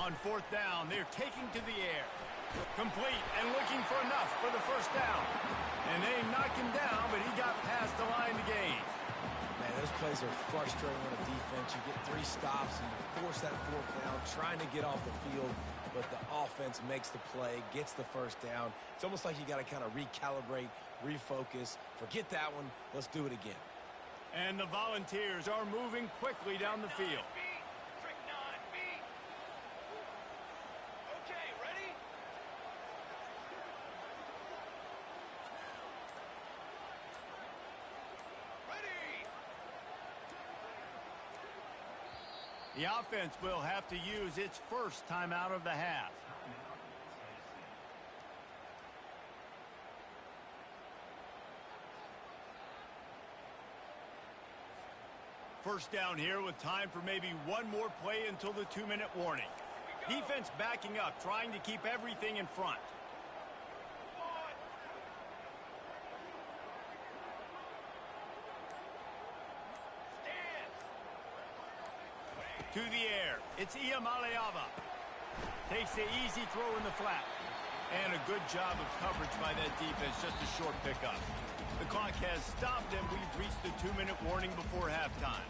On fourth down, they're taking to the air. Complete and looking for enough for the first down. And they knocked him down, but he got past the line to gain. Man, those plays are frustrating on a defense. You get 3 stops and you force that fourth down, trying to get off the field, but the offense makes the play, gets the first down. It's almost like you got to kind of recalibrate, refocus. Forget that one. Let's do it again. And the Volunteers are moving quickly down the field. The offense will have to use its first timeout of the half. First down here with time for maybe one more play until the 2-minute warning. Defense backing up, trying to keep everything in front. To the air, it's Iamaleava. Takes the easy throw in the flat. And a good job of coverage by that defense, just a short pickup. The clock has stopped and we've reached the 2-minute warning before halftime.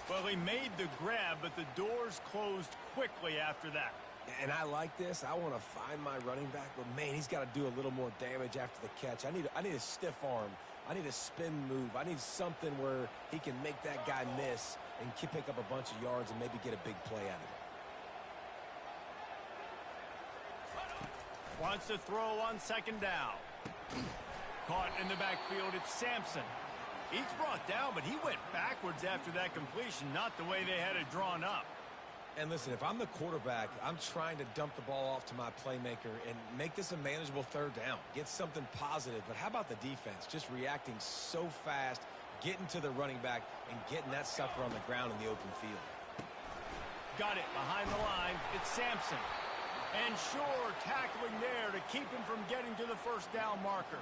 Well, he made the grab, but the doors closed quickly after that. And I like this. I want to find my running back, but man, he's got to do a little more damage after the catch. I need a stiff arm. I need a spin move. I need something where he can make that guy miss and pick up a bunch of yards and maybe get a big play out of it. Wants to throw on second down. Caught in the backfield, it's Sampson. He's brought down, but he went backwards after that completion, not the way they had it drawn up. And listen, if I'm the quarterback, I'm trying to dump the ball off to my playmaker and make this a manageable third down. Get something positive. But how about the defense? Just reacting so fast, getting to the running back, and getting that sucker on the ground in the open field. Got it behind the line. It's Sampson. And sure, tackling there to keep him from getting to the first down marker.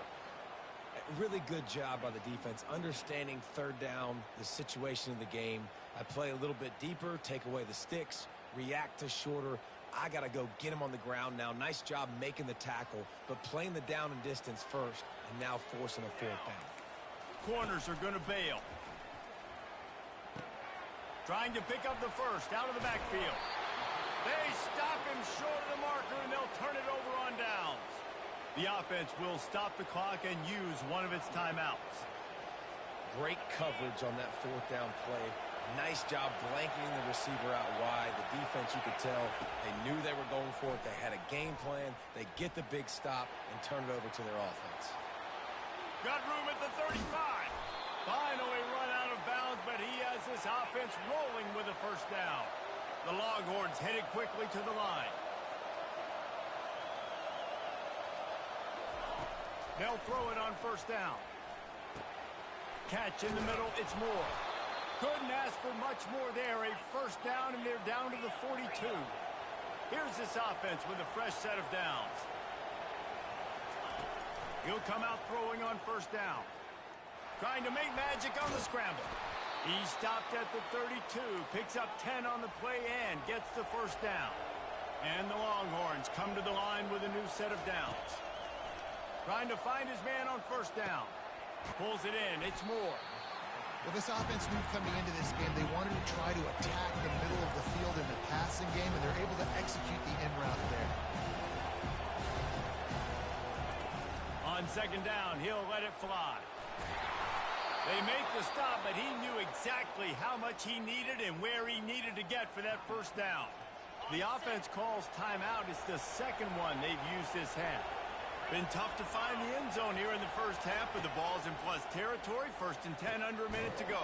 Really good job by the defense, understanding third down, the situation of the game. I play a little bit deeper, take away the sticks, react to shorter. I got to go get him on the ground now. Nice job making the tackle, but playing the down and distance first, and now forcing a fourth down. Corners are going to bail. Trying to pick up the first out of the backfield. They stop him short of the marker, and they'll turn it over on downs. The offense will stop the clock and use one of its timeouts. Great coverage on that fourth down play. Nice job blanketing the receiver out wide. The defense, you could tell, they knew they were going for it. They had a game plan. They get the big stop and turn it over to their offense. Got room at the 35. Finally run out of bounds, but he has this offense rolling with a first down. The Longhorns headed quickly to the line. They'll throw it on first down. Catch in the middle, it's Moore. Couldn't ask for much more there. A first down, and they're down to the 42. Here's this offense with a fresh set of downs. He'll come out throwing on first down. Trying to make magic on the scramble. He stopped at the 32, picks up 10 on the play and gets the first down. And the Longhorns come to the line with a new set of downs. Trying to find his man on first down. Pulls it in, it's Moore. Well, this offense knew coming into this game they wanted to try to attack the middle of the field in the passing game, and they're able to execute the in route there. On second down, he'll let it fly. They make the stop, but he knew exactly how much he needed and where he needed to get for that first down. The offense calls timeout. It's the second one they've used this half. Been tough to find the end zone here in the first half, but the ball's in plus territory. First and 10, under a minute to go.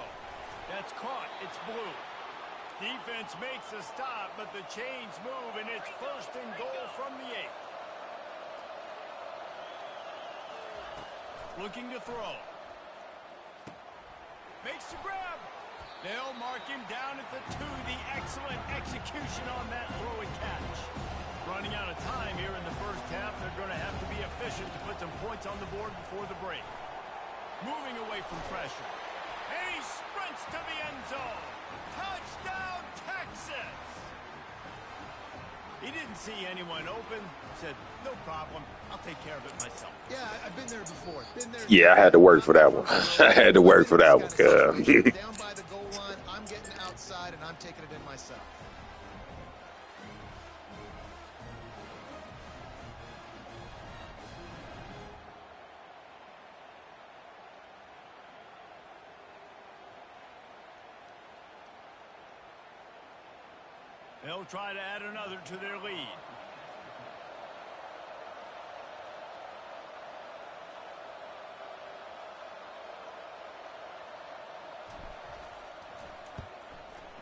That's caught. It's Blue. Defense makes a stop, but the chains move, and it's first and goal from the 8. Looking to throw. Makes the grab. They'll mark him down at the 2. The excellent execution on that throw and catch. Running out of time here in the first half. They're going to have to be efficient to put some points on the board before the break. Moving away from pressure. And he sprints to the end zone. Touchdown, Texas! didn't see anyone open, said, no problem, I'll take care of it myself. Yeah, I've been there before. Been there. Yeah, I had to work for that one. I had to work for that one. Down by the goal line, I'm getting outside, and I'm taking it in myself. They'll try to add another to their lead.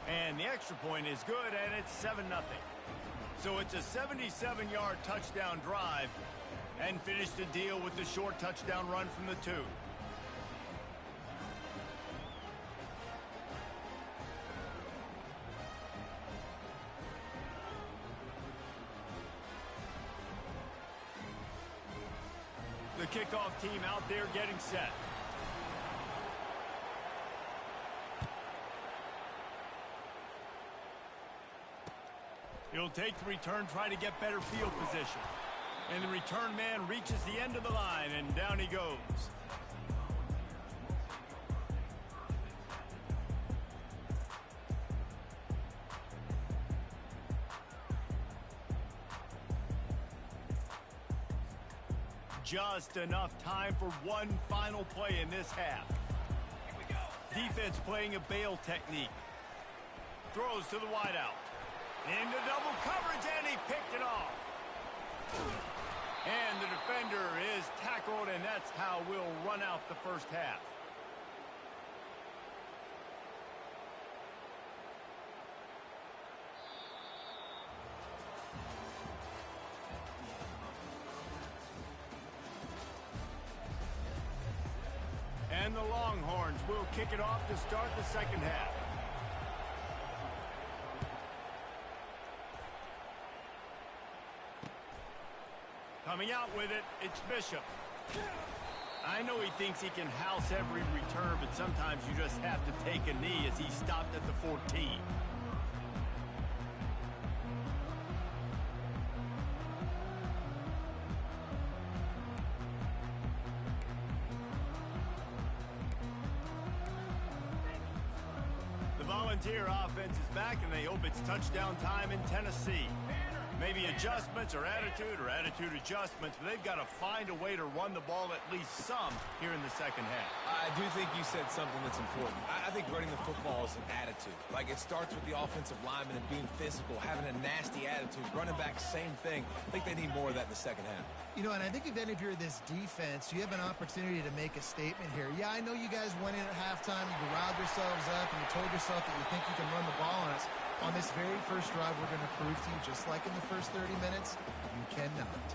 And the extra point is good, and it's 7-0. So it's a 77-yard touchdown drive, and finish the deal with the short touchdown run from the 2. The kickoff team out there getting set. He'll take the return, try to get better field position. And the return man reaches the end of the line, and down he goes. Just enough time for one final play in this half. Here we go. Defense playing a bail technique. Throws to the wideout. Into double coverage, and he picked it off. And the defender is tackled, and that's how we'll run out the first half. And the Longhorns will kick it off to start the second half. Coming out with it, it's Bishop. I know he thinks he can house every return, but sometimes you just have to take a knee as he stopped at the 14. The Volunteer offense is back, and they hope it's touchdown time in Tennessee. Maybe adjustments or attitude adjustments, but they've got to find a way to run the ball at least some here in the second half. I do think you said something that's important. I think running the football is an attitude. Like, it starts with the offensive lineman and being physical, having a nasty attitude. Running back, same thing. I think they need more of that in the second half. You know, and I think if you're this defense, you have an opportunity to make a statement here. Yeah, I know you guys went in at halftime, you riled yourselves up, and you told yourself that you think you can run the ball on us. On this very first drive, we're going to prove to you, just like in the first 30 minutes, you cannot.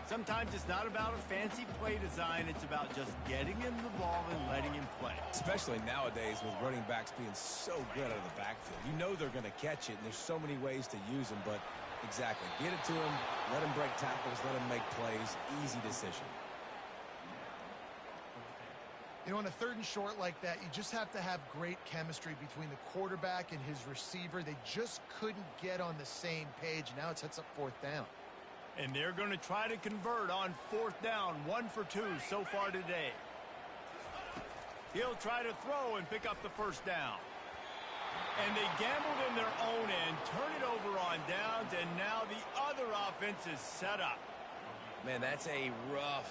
Sometimes it's not about a fancy play design. It's about just getting him the ball and letting him play. Especially nowadays with running backs being so good out of the backfield. You know they're going to catch it, and there's so many ways to use them. But exactly, get it to him, let him break tackles, let him make plays. Easy decision. You know, on a 3rd and short like that, you just have to have great chemistry between the quarterback and his receiver. They just couldn't get on the same page. Now it sets up 4th down. And they're going to try to convert on 4th down. 1 for 2 so far today. He'll try to throw and pick up the first down. And they gambled in their own end, turn it over on downs, and now the other offense is set up. Man, that's a rough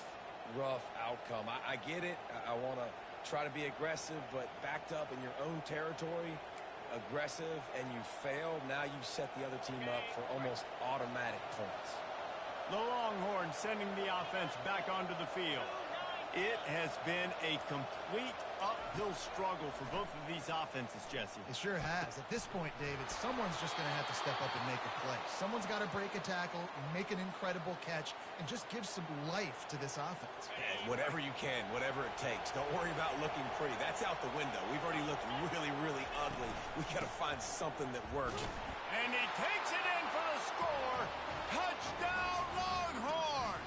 outcome. I get it. I want to try to be aggressive, but backed up in your own territory, aggressive, and you fail. Now you've set the other team up for almost automatic points. The Longhorns sending the offense back onto the field. It has been a complete uphill struggle for both of these offenses, Jesse. It sure has. At this point, David, someone's just going to have to step up and make a play. Someone's got to break a tackle, make an incredible catch, and just give some life to this offense. And whatever you can, whatever it takes. Don't worry about looking pretty. That's out the window. We've already looked really, really ugly. We got to find something that works. And he takes it in for the score. Touchdown, Longhorns!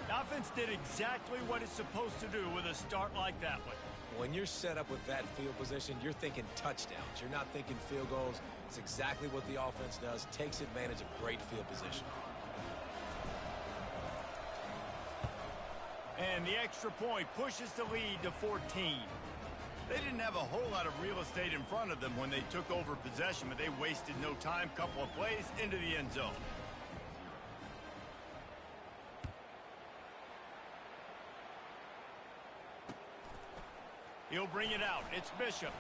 The offense did exactly what it's supposed to do with a start like that one. When you're set up with that field position, you're thinking touchdowns. You're not thinking field goals. It's exactly what the offense does, takes advantage of great field position. And the extra point pushes the lead to 14. They didn't have a whole lot of real estate in front of them when they took over possession, but they wasted no time. Couple of plays into the end zone. He'll bring it out. It's Bishop.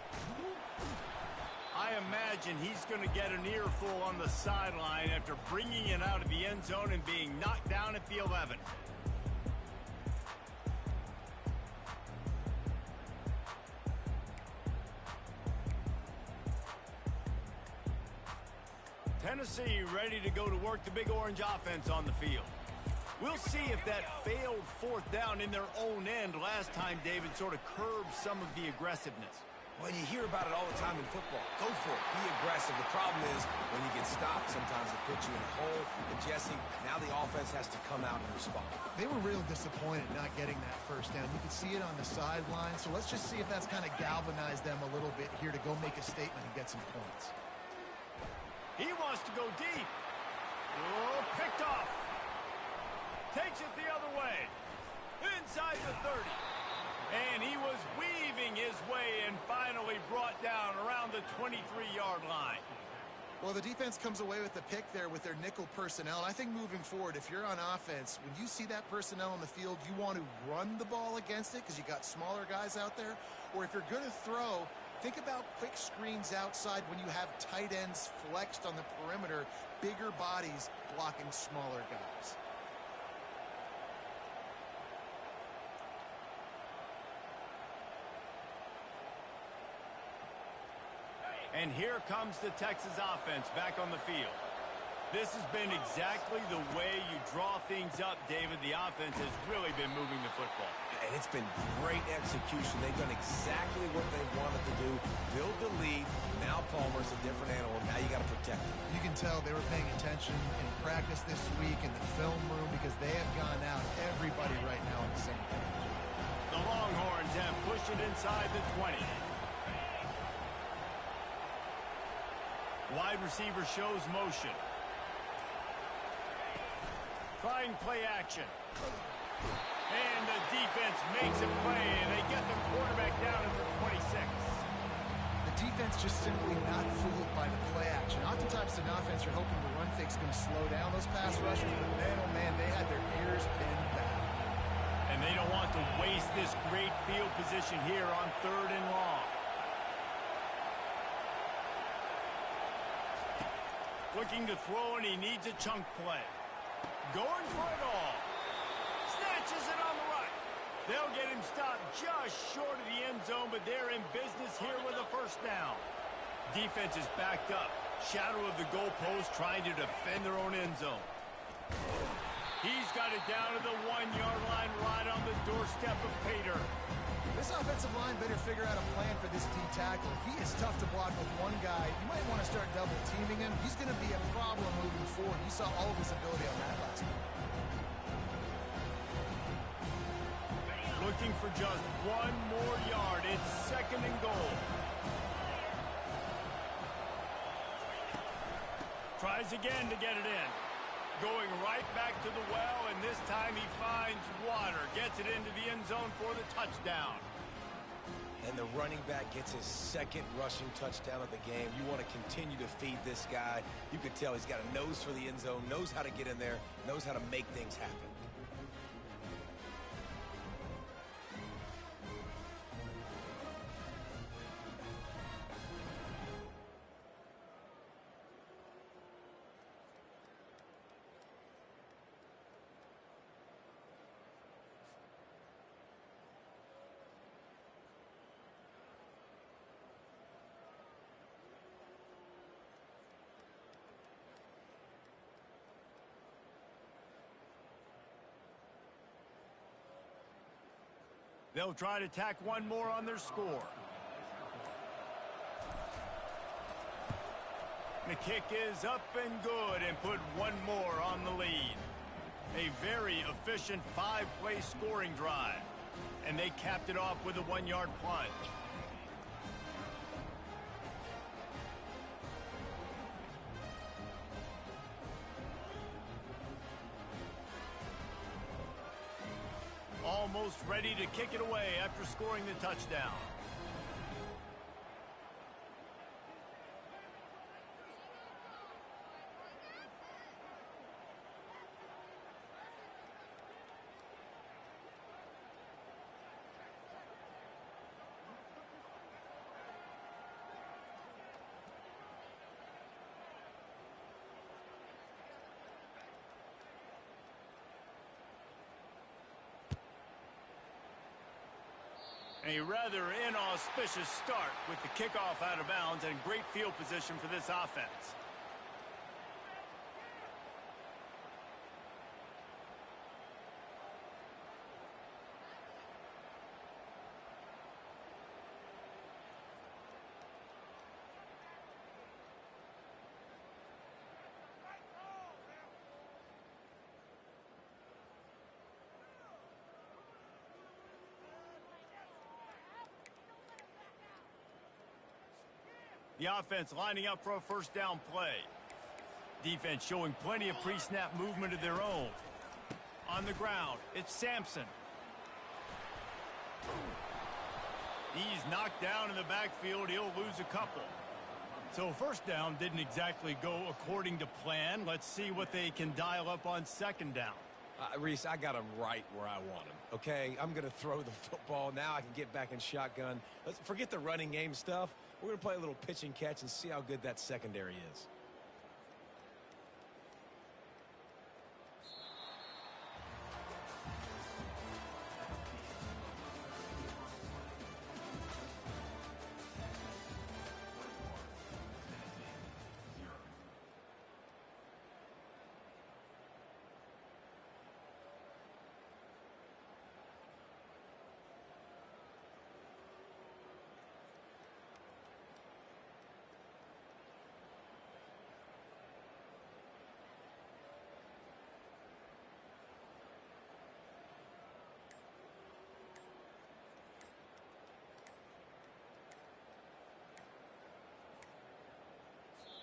I imagine he's going to get an earful on the sideline after bringing it out of the end zone and being knocked down at the 11. Tennessee ready to go to work the Big Orange offense on the field. We'll see if that failed fourth down in their own end last time, David, sort of curbed some of the aggressiveness. Well, you hear about it all the time in football. Go for it. Be aggressive. The problem is when you get stopped, sometimes it puts you in a hole. And, Jesse, now the offense has to come out and respond. They were real disappointed not getting that first down. You could see it on the sideline. So let's just see if that's kind of galvanized them a little bit here to go make a statement and get some points. He wants to go deep. Oh, picked off. Takes it the other way. Inside the 30. And he was weaving his way and finally brought down around the 23-yard line. Well, the defense comes away with the pick there with their nickel personnel. And I think moving forward, if you're on offense, when you see that personnel on the field, you want to run the ball against it because you got smaller guys out there. Or if you're going to throw, think about quick screens outside when you have tight ends flexed on the perimeter, bigger bodies blocking smaller guys. And here comes the Texas offense back on the field. This has been exactly the way you draw things up, David. The offense has really been moving the football. And it's been great execution. They've done exactly what they wanted to do. Build the lead. Now Palmer's a different animal. Now you got to protect him. You can tell they were paying attention in practice this week in the film room because they have gone out, everybody right now on the same page. The Longhorns have pushed it inside the 20. Wide receiver shows motion. Trying play action. And the defense makes a play, and they get the quarterback down at the 26. The defense just simply not fooled by the play action. Oftentimes, an offense, you're hoping the run fake's going to slow down those pass rushers, but man, oh man, they had their ears pinned back. And they don't want to waste this great field position here on 3rd and long. Looking to throw, and he needs a chunk play. Going for it all. Snatches it on the right. They'll get him stopped just short of the end zone, but they're in business here with a first down. Defense is backed up. Shadow of the goalpost trying to defend their own end zone. He's got it down to the 1-yard line right on the doorstep of Pater. This offensive line better figure out a plan for this D tackle. He is tough to block with one guy. You might want to start double teaming him. He's going to be a problem moving forward. You saw all of his ability on that last one. Looking for just 1 more yard. It's 2nd and goal. Tries again to get it in. Going right back to the well, and this time he finds water. Gets it into the end zone for the touchdown. And the running back gets his 2nd rushing touchdown of the game. You want to continue to feed this guy. You can tell he's got a nose for the end zone, knows how to get in there, knows how to make things happen. They'll try to tack 1 more on their score. The kick is up and good and put 1 more on the lead. A very efficient 5-play scoring drive. and they capped it off with a 1-yard plunge. Almost ready to kick it away after scoring the touchdown. A rather inauspicious start with the kickoff out of bounds and great field position for this offense. The offense lining up for a first down play. Defense showing plenty of pre-snap movement of their own. On the ground, it's Sampson. He's knocked down in the backfield. He'll lose a couple. So first down didn't exactly go according to plan. Let's see what they can dial up on second down. Reese, I got him right where I want him, okay? I'm going to throw the football. Now I can get back in shotgun. Let's forget the running game stuff. We're going to play a little pitch and catch and see how good that secondary is.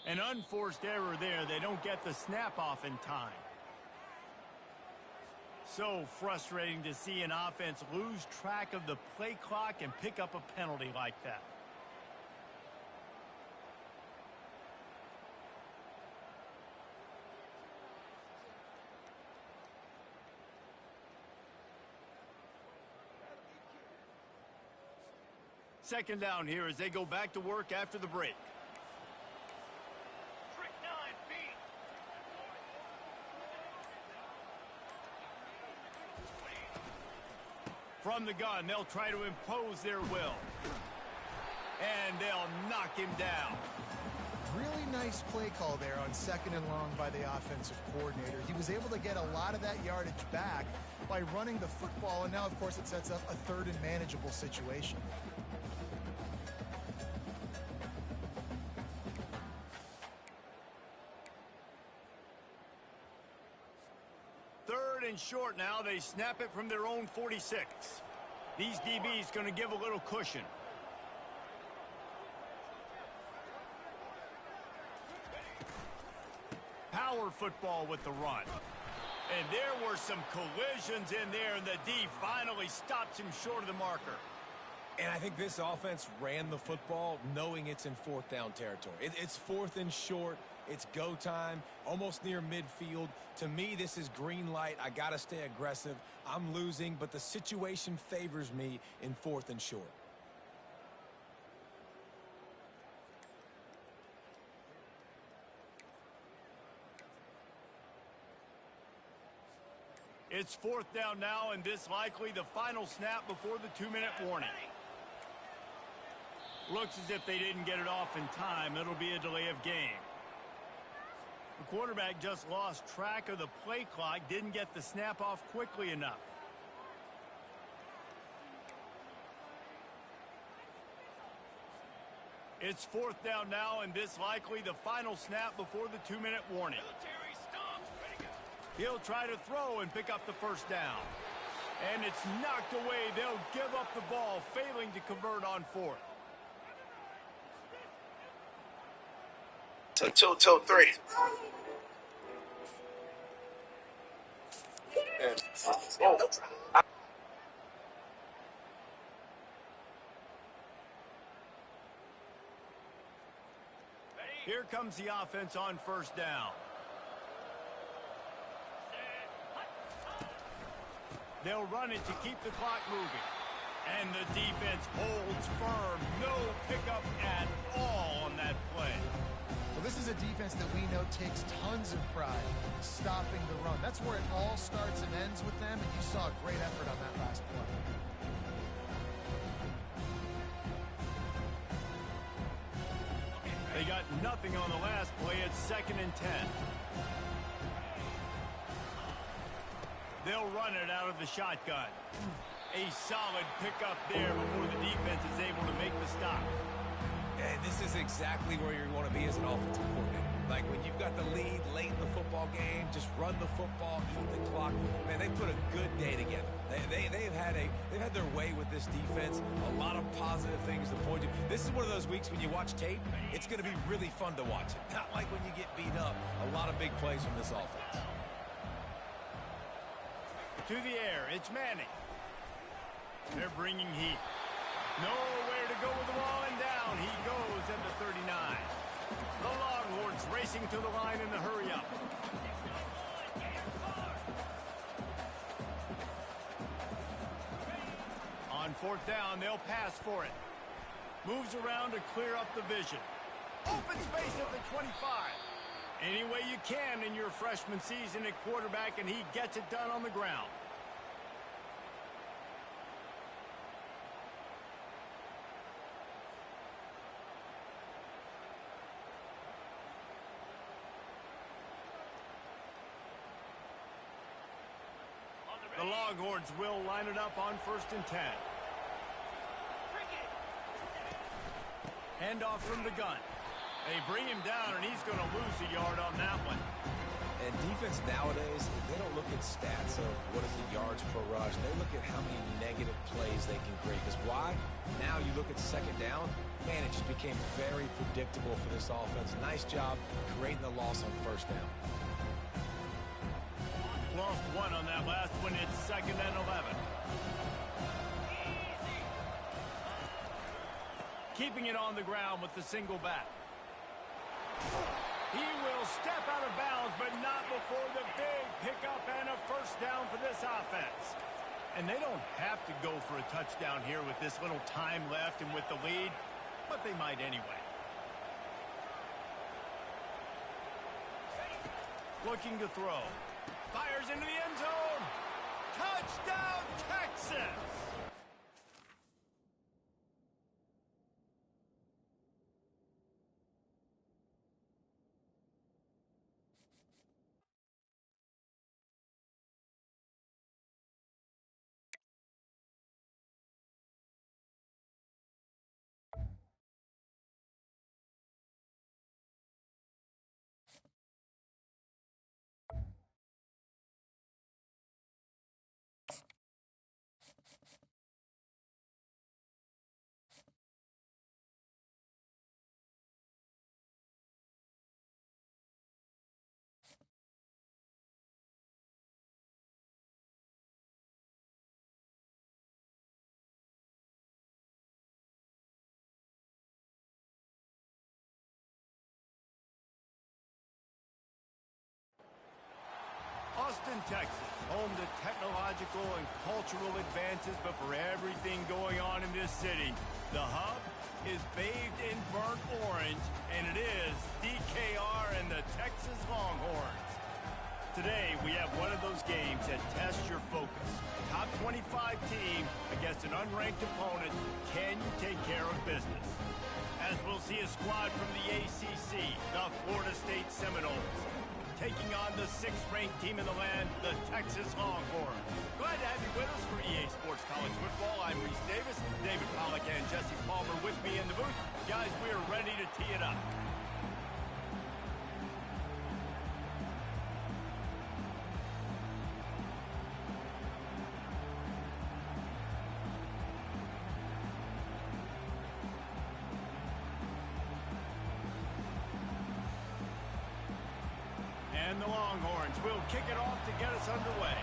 An unforced error there. They don't get the snap off in time. So frustrating to see an offense lose track of the play clock and pick up a penalty like that. Second down here as they go back to work after the break. From the gun, they'll try to impose their will. And they'll knock him down. Really nice play call there on second and long by the offensive coordinator. He was able to get a lot of that yardage back by running the football, and now, of course, it sets up a third and manageable situation. Third and short now. They snap it from their own 46. These DBs going to give a little cushion. Power football with the run. And there were some collisions in there, and the D finally stops him short of the marker. And I think this offense ran the football knowing it's in fourth down territory. It's fourth and short. It's go time, almost near midfield. To me, this is green light. I got to stay aggressive. I'm losing, but the situation favors me in fourth and short. It's fourth down now, and this likely the final snap before the 2-minute warning. Looks as if they didn't get it off in time. It'll be a delay of game. The quarterback just lost track of the play clock, didn't get the snap off quickly enough. It's fourth down now, and this likely the final snap before the 2-minute warning. He'll try to throw and pick up the first down. And it's knocked away. They'll give up the ball, failing to convert on fourth. So 2-2-3. Here comes the offense on first down. They'll run it to keep the clock moving. And the defense holds firm. No pickup at all on that play. Well, this is a defense that we know takes tons of pride stopping the run. That's where it all starts and ends with them, and you saw a great effort on that last play. They got nothing on the last play. It's 2nd and 10. They'll run it out of the shotgun. A solid pickup there before the defense is able to make the stop. And this is exactly where you want to be as an offensive coordinator. Like when you've got the lead late in the football game, just run the football, eat the clock. Man, they put a good day together. They've had their way with this defense. A lot of positive things to point to. This is one of those weeks when you watch tape, it's going to be really fun to watch it. Not like when you get beat up. A lot of big plays from this offense. To the air, it's Manning. They're bringing heat. Nowhere to go with the ball, and down he goes at the 39. The Longhorns racing to the line in a hurry-up. On fourth down, they'll pass for it. Moves around to clear up the vision. Open space at the 25. Any way you can in your freshman season at quarterback, and he gets it done on the ground. The Longhorns will line it up on 1st and 10. Handoff from the gun. They bring him down, and he's going to lose a yard on that one. And defense nowadays, they don't look at stats of what is the yards per rush. They look at how many negative plays they can create. Because why? Now you look at 2nd down, man, it just became very predictable for this offense. Nice job creating the loss on 1st down. Lost one on that last one. It's 2nd and 11. Keeping it on the ground with the single back. He will step out of bounds, but not before the big pickup and a 1st down for this offense. And they don't have to go for a touchdown here with this little time left and with the lead, but they might anyway. Looking to throw. Fires into the end zone. Touchdown, Texas! Austin, Texas, home to technological and cultural advances, but for everything going on in this city, the hub is bathed in burnt orange, and it is DKR and the Texas Longhorns. Today, we have one of those games that tests your focus. Top 25 team against an unranked opponent. Can you take care of business? As we'll see a squad from the ACC, the Florida State Seminoles, taking on the 6th-ranked team in the land, the Texas Longhorns. Glad to have you with us for EA Sports College Football. I'm Reese Davis, David Pollack, and Jesse Palmer with me in the booth. Guys, we are ready to tee it up. And the Longhorns will kick it off to get us underway.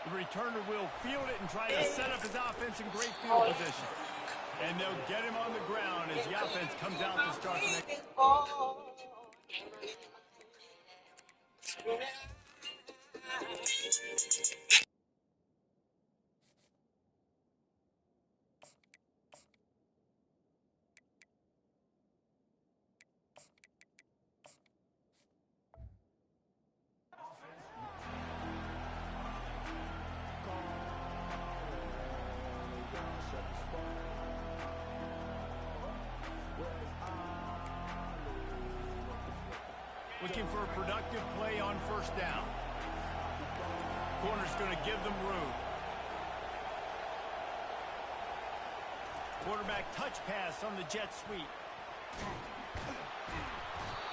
The returner will field it and try to set up his offense in great field position. And they'll get him on the ground as the offense comes out to start the next. Looking for a productive play on first down. Corner's going to give them room. Quarterback touch pass on the jet sweep.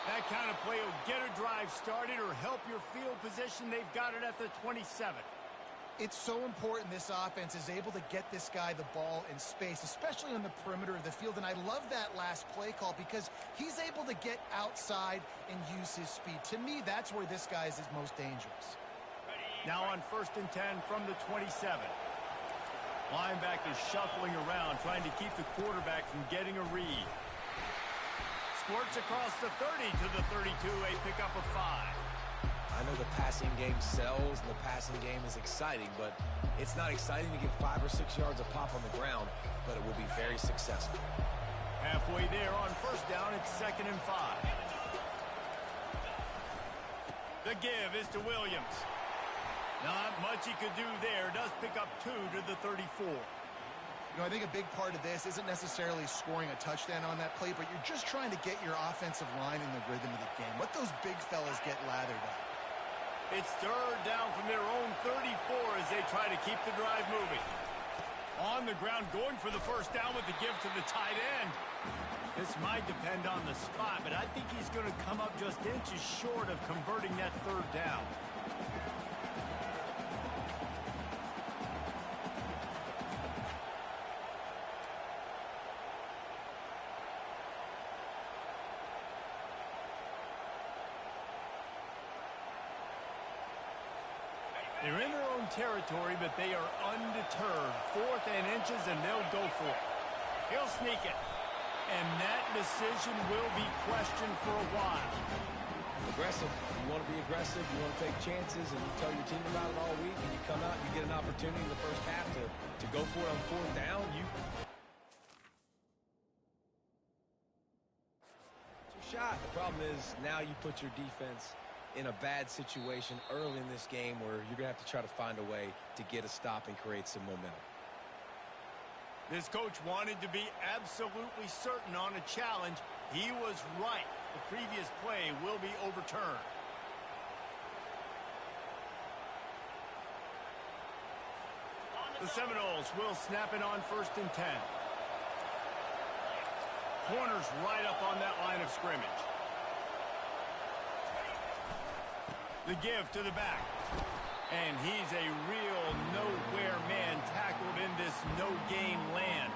That kind of play will get a drive started or help your field position. They've got it at the 27. It's so important this offense is able to get this guy the ball in space, especially on the perimeter of the field. And I love that last play call because he's able to get outside and use his speed. To me, that's where this guy is his most dangerous. Now on 1st and 10 from the 27. Linebackers shuffling around, trying to keep the quarterback from getting a read. Squirts across the 30 to the 32, a pickup of 5. I know the passing game sells and the passing game is exciting, but it's not exciting to get 5 or 6 yards a pop on the ground, but it will be very successful. Halfway there on first down, it's 2nd and 5. The give is to Williams. Not much he could do there. Does pick up 2 to the 34. You know, I think a big part of this isn't necessarily scoring a touchdown on that play, but you're just trying to get your offensive line in the rhythm of the game. Let those big fellas get lathered up. It's 3rd down from their own 34 as they try to keep the drive moving. On the ground, going for the first down with the give to the tight end. This might depend on the spot, but I think he's going to come up just inches short of converting that 3rd down. They're in their own territory, but they are undeterred. 4th and inches, and they'll go for it. He'll sneak it. And that decision will be questioned for a while. Aggressive. You want to be aggressive. You want to take chances, and you tell your team about it all week, and you come out and you get an opportunity in the first half to go for it on 4th down. It's your shot. The problem is now you put your defense in a bad situation early in this game where you're going to have to try to find a way to get a stop and create some momentum. This coach wanted to be absolutely certain on a challenge. He was right. The previous play will be overturned. The Seminoles will snap it on 1st and 10. Corners right up on that line of scrimmage. The give to the back. And he's a real nowhere man tackled in this no-game land.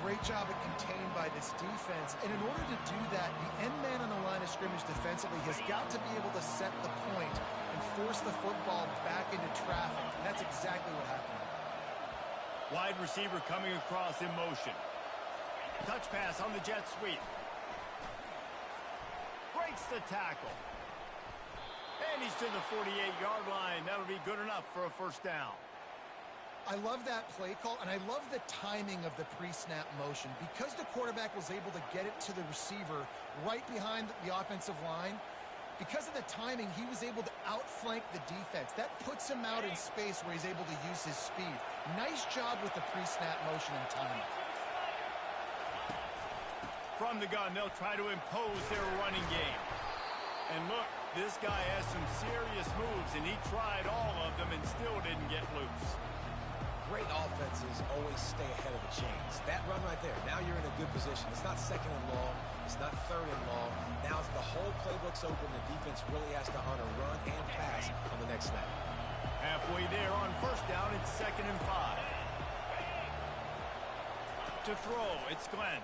Great job at contained by this defense. And in order to do that, the end man on the line of scrimmage defensively has got to be able to set the point and force the football back into traffic. And that's exactly what happened. Wide receiver coming across in motion. Touch pass on the jet sweep. Breaks the tackle. And he's to the 48-yard line. That'll be good enough for a first down. I love that play call, and I love the timing of the pre-snap motion. Because the quarterback was able to get it to the receiver right behind the offensive line, because of the timing, he was able to outflank the defense. That puts him out in space where he's able to use his speed. Nice job with the pre-snap motion and timing. From the gun, they'll try to impose their running game. And look, this guy has some serious moves, and he tried all of them and still didn't get loose. Great offenses always stay ahead of the chains. That run right there, now you're in a good position. It's not 2nd and long. It's not 3rd and long. Now the whole playbook's open. The defense really has to honor run and pass on the next snap. Halfway there on first down, it's 2nd and 5. to throw. It's Glenn.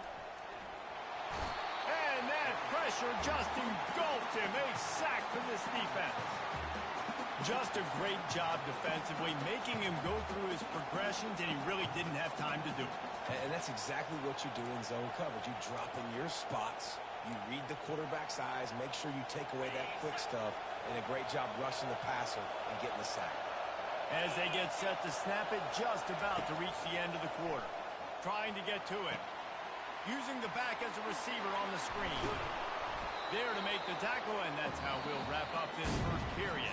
And that pressure just engulfed him. A sack for this defense. Just a great job defensively, making him go through his progressions, and he really didn't have time to do it. And that's exactly what you do in zone coverage. You drop in your spots, you read the quarterback's eyes, make sure you take away that quick stuff, and a great job rushing the passer and getting the sack. As they get set to snap it, just about to reach the end of the quarter. Trying to get to him. Using the back as a receiver on the screen. There to make the tackle, and that's how we'll wrap up this first period.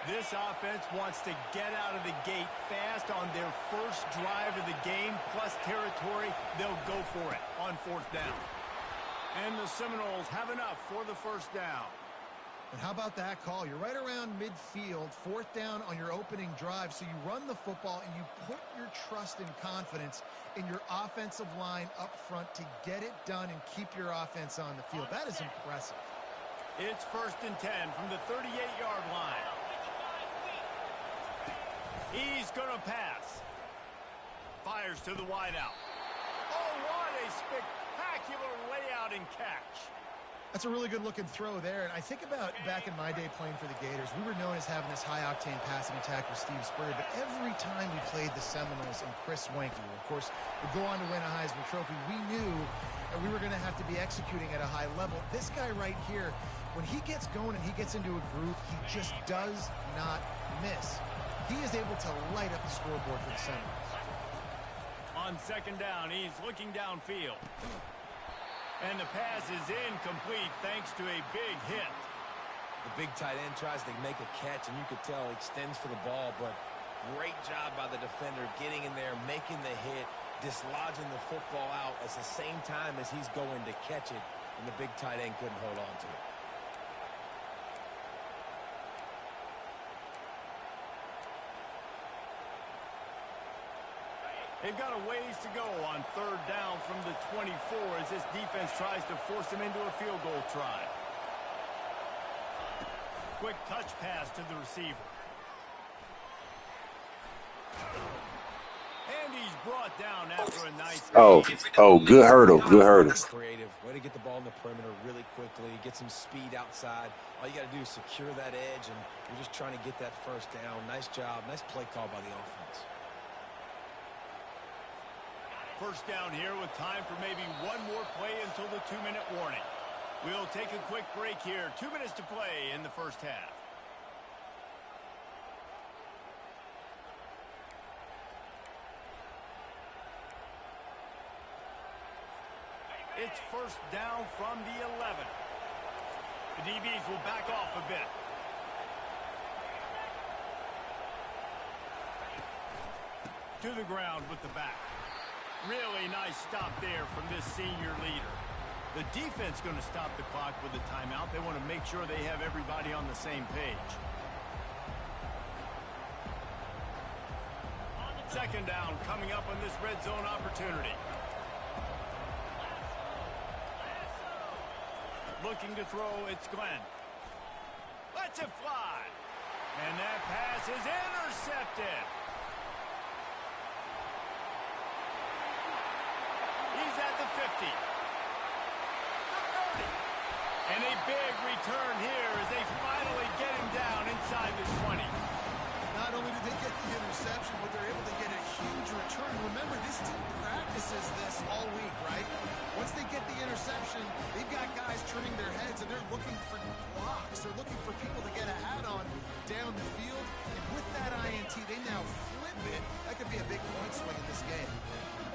This offense wants to get out of the gate fast on their first drive of the game, plus territory. They'll go for it on fourth down. And the Seminoles have enough for the first down. And how about that call? You're right around midfield, fourth down on your opening drive, so you run the football and you put your trust and confidence in your offensive line up front to get it done and keep your offense on the field. That is impressive. It's 1st and 10 from the 38-yard line. He's going to pass. Fires to the wideout. Oh, what a spectacular layout and catch. That's a really good-looking throw there. And I think about back in my day playing for the Gators, we were known as having this high-octane passing attack with Steve Spurrier, but every time we played the Seminoles and Chris Wenke, of course, would go on to win a Heisman Trophy, we knew that we were going to have to be executing at a high level. This guy right here, when he gets going and he gets into a groove, he just does not miss. He is able to light up the scoreboard for the Seminoles. On 2nd down, he's looking downfield. And the pass is incomplete thanks to a big hit. The big tight end tries to make a catch, and you could tell he extends for the ball, but great job by the defender getting in there, making the hit, dislodging the football out at the same time as he's going to catch it, and the big tight end couldn't hold on to it. They've got a ways to go on 3rd down from the 24 as this defense tries to force them into a field goal try. Quick touch pass to the receiver. And he's brought down after a nice... Good hurdle. Good hurdle. Creative. Way to get the ball in the perimeter really quickly. Get some speed outside. All you got to do is secure that edge, and you're just trying to get that first down. Nice job. Nice play call by the offense. First down here with time for maybe one more play until the 2-minute warning. We'll take a quick break here. 2 minutes to play in the first half. It's 1st down from the 11. The DBs will back off a bit. To the ground with the back. Really nice stop there from this senior leader. The defense going to stop the clock with a timeout. They want to make sure they have everybody on the same page. 2nd down coming up on this red zone opportunity. Looking to throw, it's Glenn. Lets it fly. And that pass is intercepted. He's at the 50. And a big return here as they finally get him down inside the 20. Not only did they get the interception, but they're able to get a huge return. Remember, this team practices this all week, right? Once they get the interception, they've got guys turning their heads, and they're looking for blocks. They're looking for people to get a hat on down the field. And with that INT, they now flip it. That could be a big point swing in this game.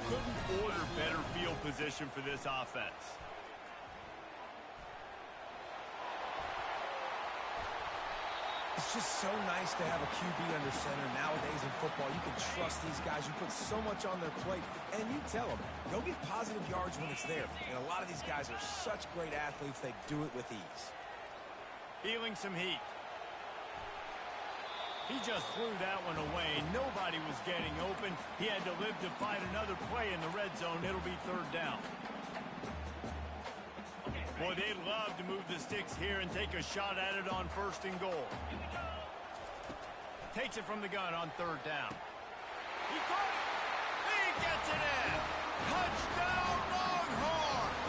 Couldn't order better field position for this offense. It's just so nice to have a QB under center nowadays in football. You can trust these guys. You put so much on their plate, and you tell them, go get positive yards when it's there. And a lot of these guys are such great athletes, they do it with ease. Feeling some heat. He just threw that one away. Nobody was getting open. He had to live to fight another play in the red zone. It'll be third down. Boy, they'd love to move the sticks here and take a shot at it on first and goal. Takes it from the gun on third down. He caught it. He gets it in. Touchdown, Longhorns!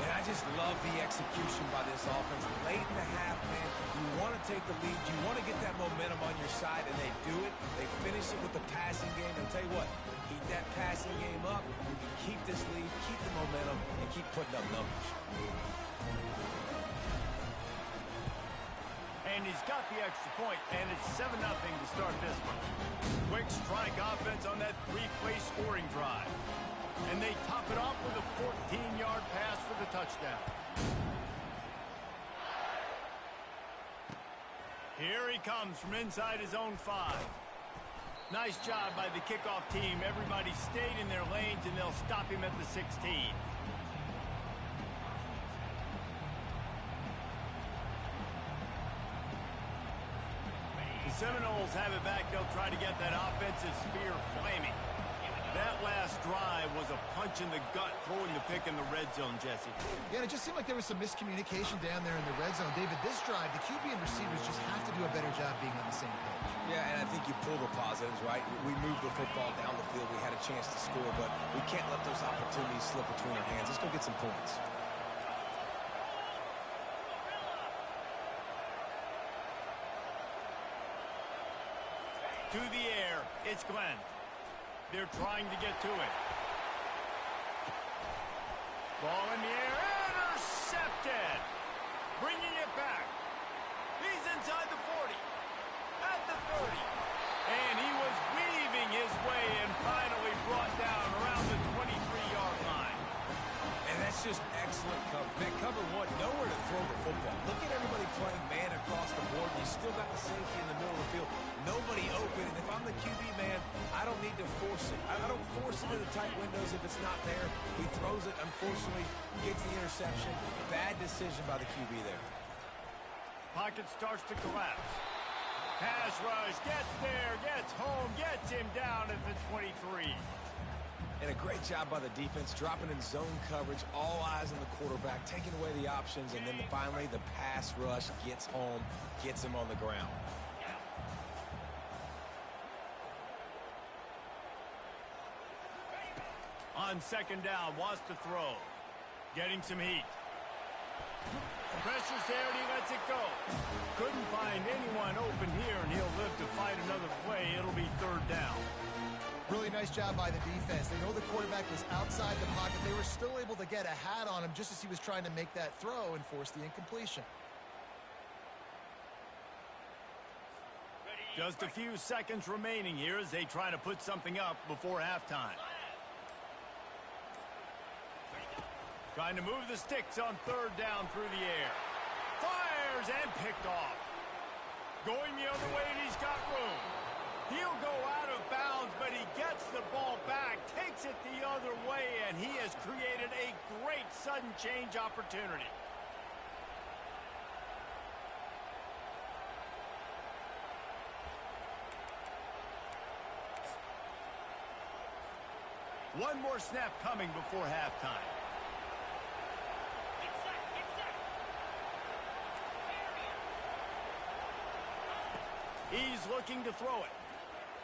And I just love the execution by this offense. Late in the half, man, you want to take the lead. You want to get that momentum on your side, and they do it. They finish it with the passing game. And I'll tell you what, keep that passing game up. You can keep this lead, keep the momentum, and keep putting up numbers. And he's got the extra point, and it's 7-0 to start this one. Quick strike offense on that 3-play scoring drive. And they top it off with a 14-yard pass for the touchdown. Here he comes from inside his own 5. Nice job by the kickoff team. Everybody stayed in their lanes, and they'll stop him at the 16. The Seminoles have it back. They'll try to get that offensive spear flaming. That last drive was a punch in the gut, throwing the pick in the red zone, Jesse. Yeah, and it just seemed like there was some miscommunication down there in the red zone. David, this drive, the QB and receivers just have to do a better job being on the same page. Yeah, and I think you pull the positives, right? We moved the football down the field. We had a chance to score, but we can't let those opportunities slip between our hands. Let's go get some points. To the air, it's Glenn. They're trying to get to it. Ball in the air, intercepted. Bringing it back. He's inside the 40, at the 30. And he was weaving his way and finally brought down around the 23-yard line. And that's just excellent cover. Man, cover one, nowhere to throw the football. Look at everybody playing man across the board. You still got the safety in the middle of the field. Nobody open, and if I'm the QB, man, I don't need to force it. I don't force it into tight windows if it's not there. He throws it, unfortunately, gets the interception. Bad decision by the QB there. Pocket starts to collapse. Pass rush, gets there, gets home, gets him down at the 23. And a great job by the defense, dropping in zone coverage, all eyes on the quarterback, taking away the options, and then finally the pass rush gets home, gets him on the ground. On second down, wants to throw. Getting some heat. Pressure's there, and he lets it go. Couldn't find anyone open here, and he'll live to fight another play. It'll be third down. Really nice job by the defense. They know the quarterback was outside the pocket. They were still able to get a hat on him just as he was trying to make that throw and force the incompletion. Just a few seconds remaining here as they try to put something up before halftime. Trying to move the sticks on third down through the air. Fires and picked off. Going the other way, and he's got room. He'll go out of bounds, but he gets the ball back, takes it the other way, and he has created a great sudden change opportunity. One more snap coming before halftime. He's looking to throw it.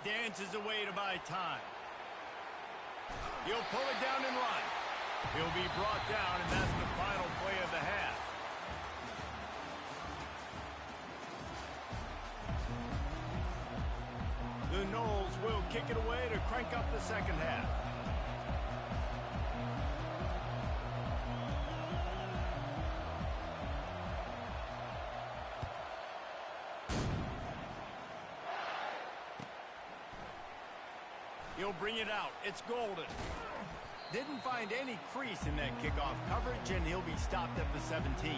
Dances away to buy time. He'll pull it down and run. He'll be brought down, and that's the final play of the half. The Noles will kick it away to crank up the second half. He'll bring it out. It's golden. Didn't find any crease in that kickoff coverage, and he'll be stopped at the 17.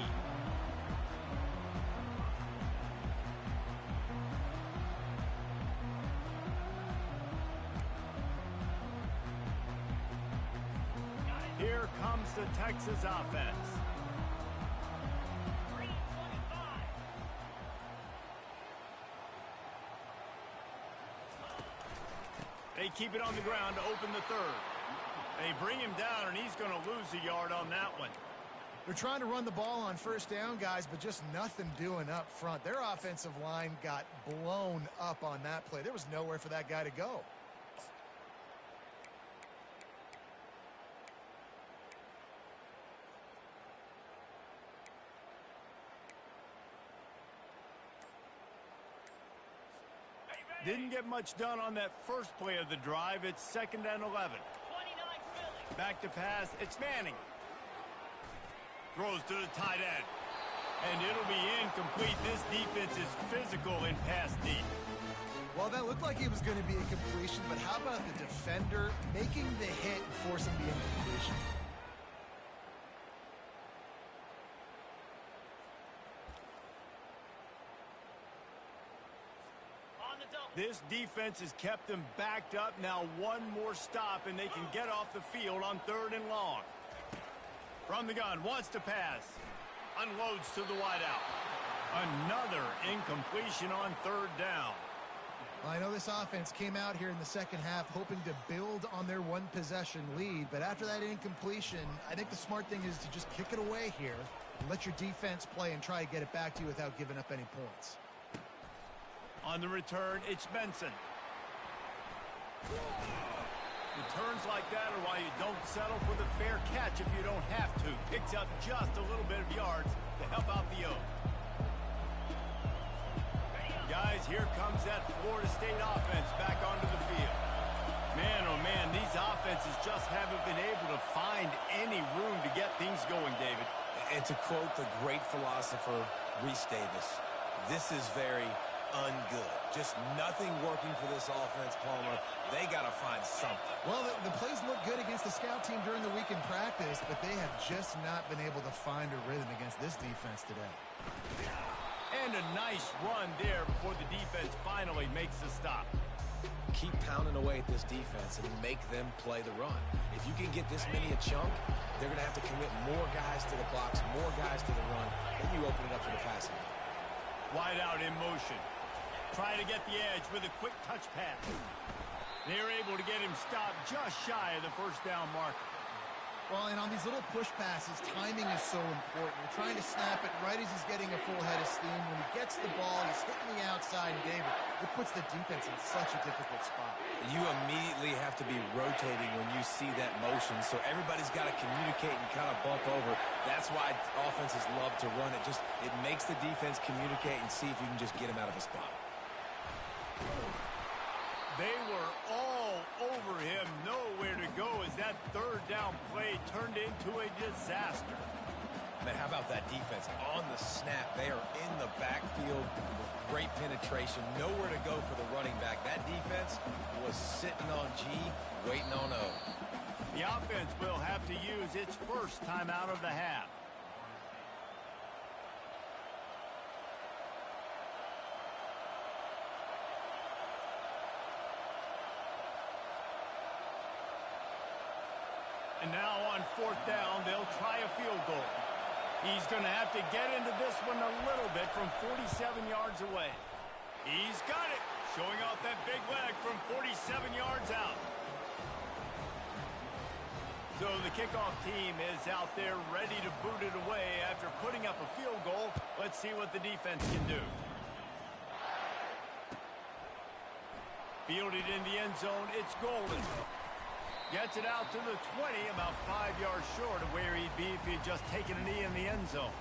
Here comes the Texas offense. They keep it on the ground to open the third. They bring him down, and he's going to lose a yard on that one. They're trying to run the ball on first down, guys, but just nothing doing up front. Their offensive line got blown up on that play. There was nowhere for that guy to go. Didn't get much done on that first play of the drive. It's 2nd and 11. Back to pass. It's Manning. Throws to the tight end. And it'll be incomplete. This defense is physical in pass deep. Well, that looked like it was going to be a completion, but how about the defender making the hit and forcing the incompletion? This defense has kept them backed up. Now one more stop, and they can get off the field on 3rd and long. From the gun, wants to pass. Unloads to the wideout. Another incompletion on 3rd down. Well, I know this offense came out here in the second half hoping to build on their one-possession lead, but after that incompletion, I think the smart thing is to just kick it away here and let your defense play and try to get it back to you without giving up any points. On the return, it's Benson. Returns like that are why you don't settle for the fair catch if you don't have to. Picks up just a little bit of yards to help out the O. Guys, here comes that Florida State offense back onto the field. Man, oh man, these offenses just haven't been able to find any room to get things going, David. And to quote the great philosopher, Reese Davis, this is very ungood. Just nothing working for this offense, Palmer. They got to find something. Well, the plays look good against the scout team during the week in practice, but they have just not been able to find a rhythm against this defense today. And a nice run there before the defense finally makes the stop. Keep pounding away at this defense and make them play the run. If you can get this many a chunk, they're going to have to commit more guys to the box, more guys to the run, then you open it up for the passing game. Wide out in motion. Try to get the edge with a quick touch pass. They're able to get him stopped just shy of the first down marker. Well, and on these little push passes, timing is so important. You're trying to snap it right as he's getting a full head of steam. When he gets the ball, he's hitting the outside, and David, it puts the defense in such a difficult spot. You immediately have to be rotating when you see that motion, so everybody's got to communicate and kind of bump over. That's why offenses love to run it. It makes the defense communicate and see if you can just get him out of a spot. They were all over him, nowhere to go as that 3rd down play turned into a disaster. Man, how about that defense? On the snap, they are in the backfield with great penetration, nowhere to go for the running back. That defense was sitting on G, waiting on O. The offense will have to use its first timeout of the half. And now on 4th down, they'll try a field goal. He's going to have to get into this one a little bit from 47 yards away. He's got it, showing off that big leg from 47 yards out. So the kickoff team is out there ready to boot it away after putting up a field goal. Let's see what the defense can do. Fielded in the end zone, it's Golden. Gets it out to the 20, about 5 yards short of where he'd be if he'd just taken a knee in the end zone.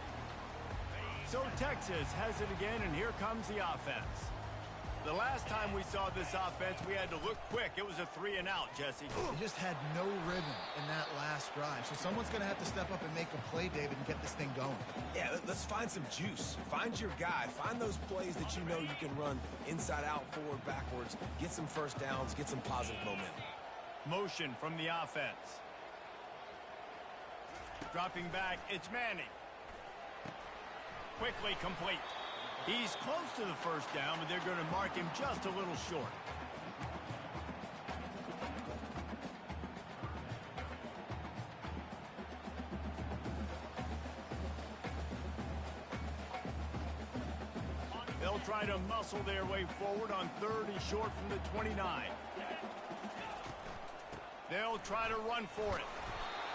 So Texas has it again, and here comes the offense. The last time we saw this offense, we had to look quick. It was a 3-and-out, Jesse. They just had no rhythm in that last drive. So someone's going to have to step up and make a play, David, and get this thing going. Yeah, let's find some juice. Find your guy. Find those plays that you know you can run inside out, forward, backwards. Get some first downs. Get some positive momentum. Motion from the offense. Dropping back, it's Manning. Quickly complete. He's close to the first down, but they're going to mark him just a little short. They'll try to muscle their way forward on 3rd and short from the 29. They'll try to run for it.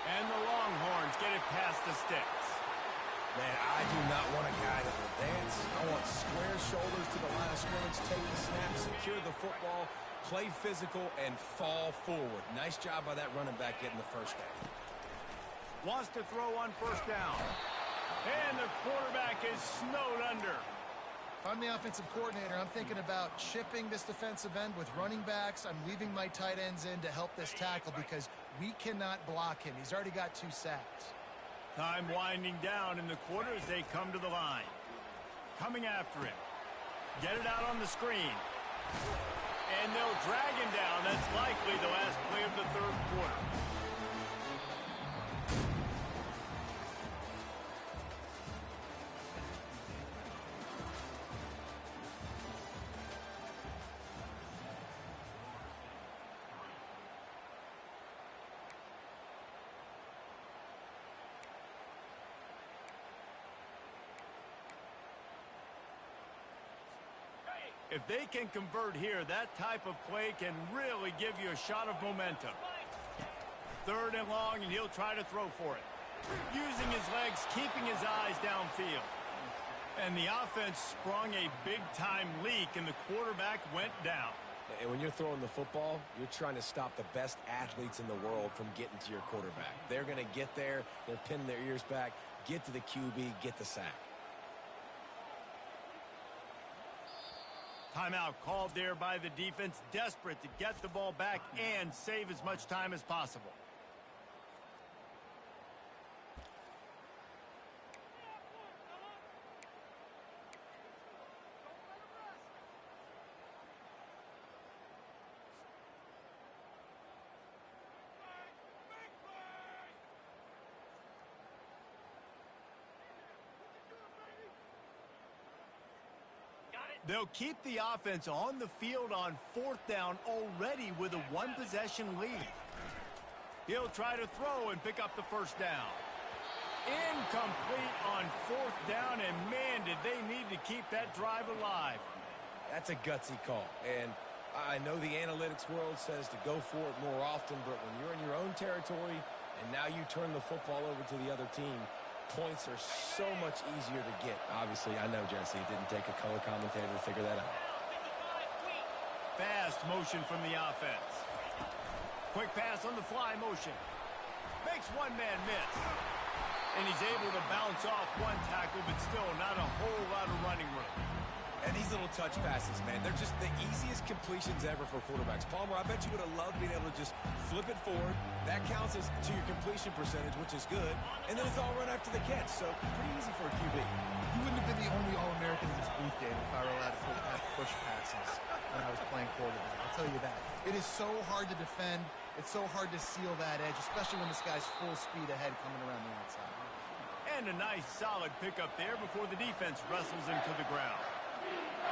And the Longhorns get it past the sticks. Man, I do not want a guy that will dance. I want square shoulders to the line of scrimmage, take the snap, secure the football, play physical, and fall forward. Nice job by that running back getting the first down. Wants to throw on first down. And the quarterback is snowed under. If I'm the offensive coordinator, I'm thinking about chipping this defensive end with running backs. I'm leaving my tight ends in to help this tackle because we cannot block him. He's already got 2 sacks. Time winding down in the quarter as they come to the line. Coming after him. Get it out on the screen. And they'll drag him down. That's likely the last play of the third quarter. If they can convert here, that type of play can really give you a shot of momentum. 3rd and long, and he'll try to throw for it. Using his legs, keeping his eyes downfield. And the offense sprung a big-time leak, and the quarterback went down. And when you're throwing the football, you're trying to stop the best athletes in the world from getting to your quarterback. They're going to get there. They're pinning their ears back, get to the QB, get the sack. Timeout called there by the defense, desperate to get the ball back and save as much time as possible. They'll keep the offense on the field on 4th down already with a 1-possession lead. He'll try to throw and pick up the first down. Incomplete on 4th down, and man, did they need to keep that drive alive. That's a gutsy call. And I know the analytics world says to go for it more often, but when you're in your own territory and now you turn the football over to the other team, points are so much easier to get. Obviously, I know, Jesse, it didn't take a color commentator to figure that out. Fast motion from the offense. Quick pass on the fly motion. Makes one man miss. And he's able to bounce off one tackle, but still not a whole lot of running room. And these little touch passes, man, they're just the easiest completions ever for quarterbacks. Palmer, I bet you would have loved being able to just flip it forward. That counts as to your completion percentage, which is good. And then it's all run after the catch, so pretty easy for a QB. You wouldn't have been the only All-American in this booth, David, if I were allowed to have push passes when I was playing quarterback. I'll tell you that. It is so hard to defend. It's so hard to seal that edge, especially when this guy's full speed ahead coming around the outside. And a nice, solid pickup there before the defense wrestles him to the ground.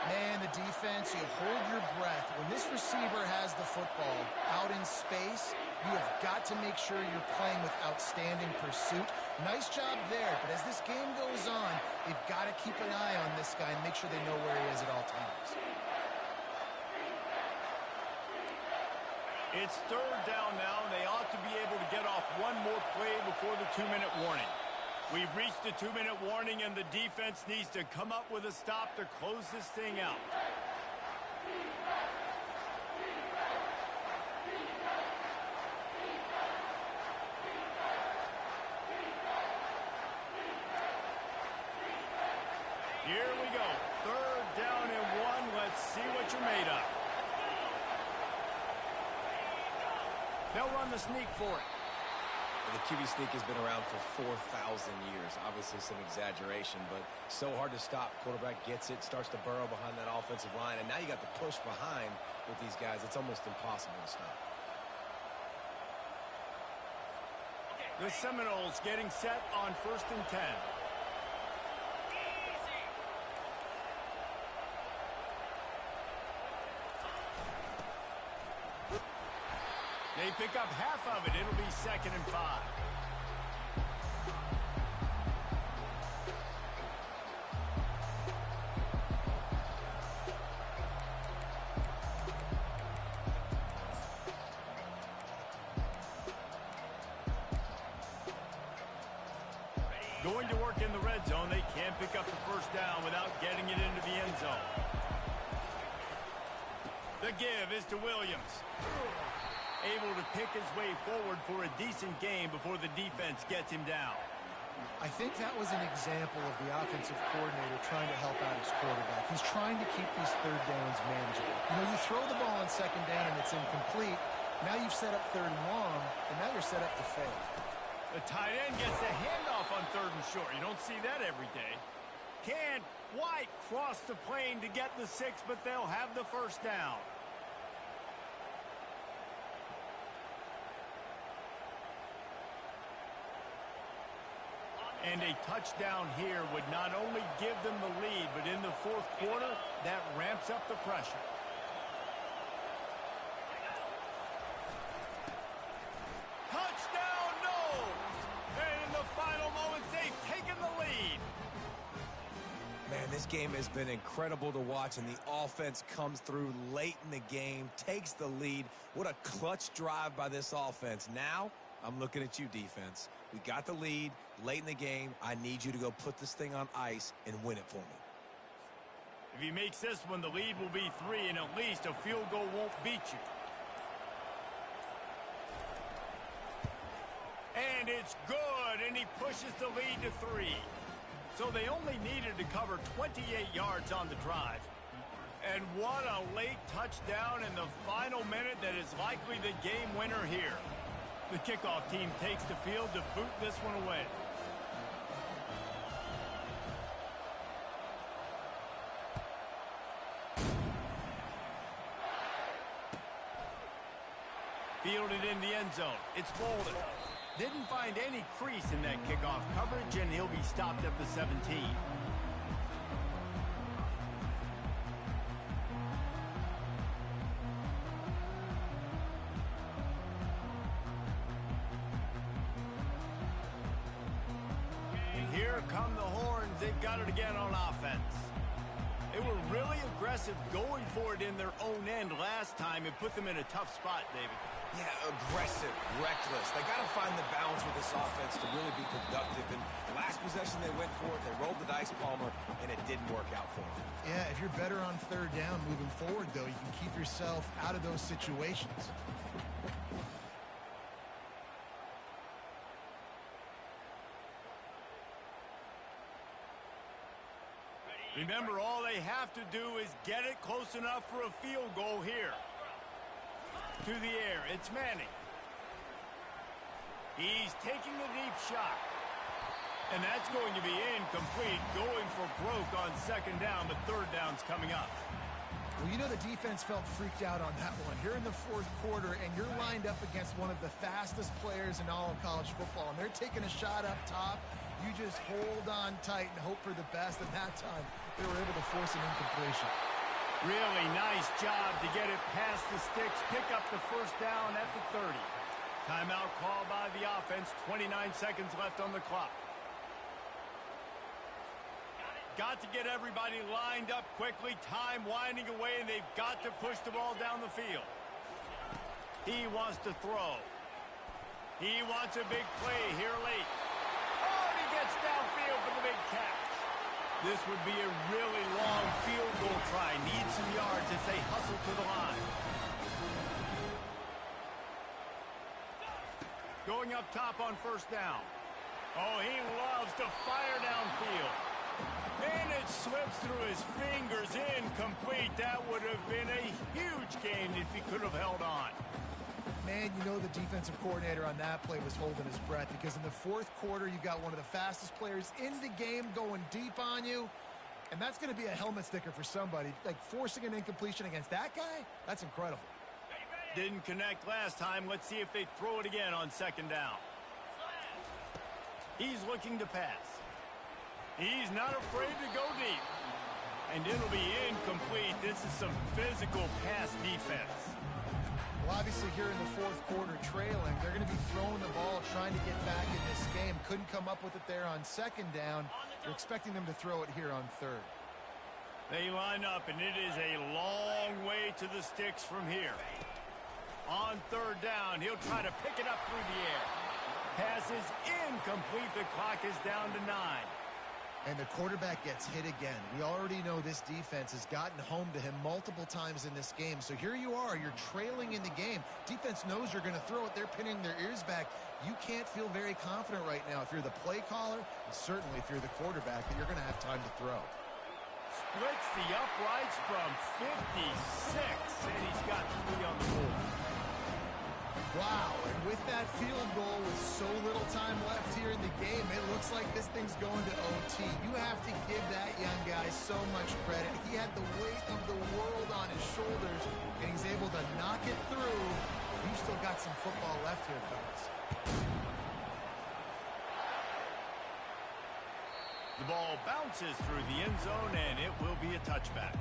Man, the defense, you hold your breath. When this receiver has the football out in space, you have got to make sure you're playing with outstanding pursuit. Nice job there, but as this game goes on, they've got to keep an eye on this guy and make sure they know where he is at all times. It's 3rd down now, and they ought to be able to get off one more play before the 2-minute warning. We've reached the 2-minute warning, and the defense needs to come up with a stop to close this thing out. Here we go. 3rd down and 1. Let's see what you're made of. They'll run the sneak for it. The QB sneak has been around for 4,000 years. Obviously some exaggeration, but so hard to stop. Quarterback gets it, starts to burrow behind that offensive line, and now you got the push behind with these guys. It's almost impossible to stop. The Seminoles getting set on 1st and 10. They pick up half of it. It'll be 2nd and 5. pick up the first down without getting it into the end zone. The give is to Williams. Able to pick his way forward for a decent gain before the defense gets him down. I think that was an example of the offensive coordinator trying to help out his quarterback. He's trying to keep these third downs manageable. You know, you throw the ball on second down and it's incomplete. Now you've set up third and long, and now you're set up to fail. The tight end gets the handoff on third and short. You don't see that every day. Can't quite cross the plane to get the 6, but they'll have the first down. And a touchdown here would not only give them the lead, but in the fourth quarter, that ramps up the pressure. Touchdown, no! And in the final moments, they've taken the lead. Man, this game has been incredible to watch, and the offense comes through late in the game, takes the lead. What a clutch drive by this offense. Now, I'm looking at you, defense. We got the lead late in the game. I need you to go put this thing on ice and win it for me. If he makes this one, the lead will be 3, and at least a field goal won't beat you. And it's good, and he pushes the lead to 3. So they only needed to cover 28 yards on the drive. And what a late touchdown in the final minute that is likely the game winner here. The kickoff team takes the field to boot this one away. Fielded in the end zone. It's Bolden. Didn't find any crease in that kickoff coverage, and he'll be stopped at the 17. And here come the Horns. They've got it again on offense. They were really aggressive going for it in their own end last time. It put them in a tough spot, David. Yeah, aggressive, reckless. They got to find the balance with this offense to really be productive. And last possession they went for it, they rolled the dice, Palmer, and it didn't work out for them. Yeah, if you're better on third down moving forward, though, you can keep yourself out of those situations. Remember, all they have to do is get it close enough for a field goal here. To the air, it's Manning. He's taking the deep shot. And that's going to be incomplete, going for broke on second down, but third down's coming up. Well, you know the defense felt freaked out on that one. You're in the fourth quarter, and you're lined up against one of the fastest players in all of college football, and they're taking a shot up top. You just hold on tight and hope for the best, and that time they were able to force an incompletion. Really nice job to get it past the sticks, pick up the first down at the 30. Timeout called by the offense, 29 seconds left on the clock. Got to get everybody lined up quickly, time winding away, and they've got to push the ball down the field. He wants to throw. He wants a big play here late. Oh, and he gets downfield for the big catch. This would be a really long field goal try. Needs some yards as they hustle to the line. Going up top on first down. Oh, he loves to fire downfield. And it slips through his fingers, incomplete. That would have been a huge gain if he could have held on. Man, you know the defensive coordinator on that play was holding his breath, because in the fourth quarter, you got one of the fastest players in the game going deep on you, and that's going to be a helmet sticker for somebody. Like, forcing an incompletion against that guy, that's incredible. Didn't connect last time. Let's see if they throw it again on second down. He's looking to pass. He's not afraid to go deep. And it'll be incomplete. This is some physical pass defense. Well, obviously here in the fourth quarter trailing, they're going to be throwing the ball, trying to get back in this game. Couldn't come up with it there on second down. They're expecting them to throw it here on third. They line up, and it is a long way to the sticks from here. On third down, he'll try to pick it up through the air. Pass is incomplete. The clock is down to 9. And the quarterback gets hit again. We already know this defense has gotten home to him multiple times in this game. So here you are. You're trailing in the game. Defense knows you're going to throw it. They're pinning their ears back. You can't feel very confident right now if you're the play caller, and certainly if you're the quarterback, that you're going to have time to throw. Splits the uprights from 56, and he's got 3 on the board. Wow, and with that field goal with so little time left here in the game, it looks like this thing's going to OT. You have to give that young guy so much credit. He had the weight of the world on his shoulders, and he's able to knock it through. You've still got some football left here, fellas. The ball bounces through the end zone, and it will be a touchback.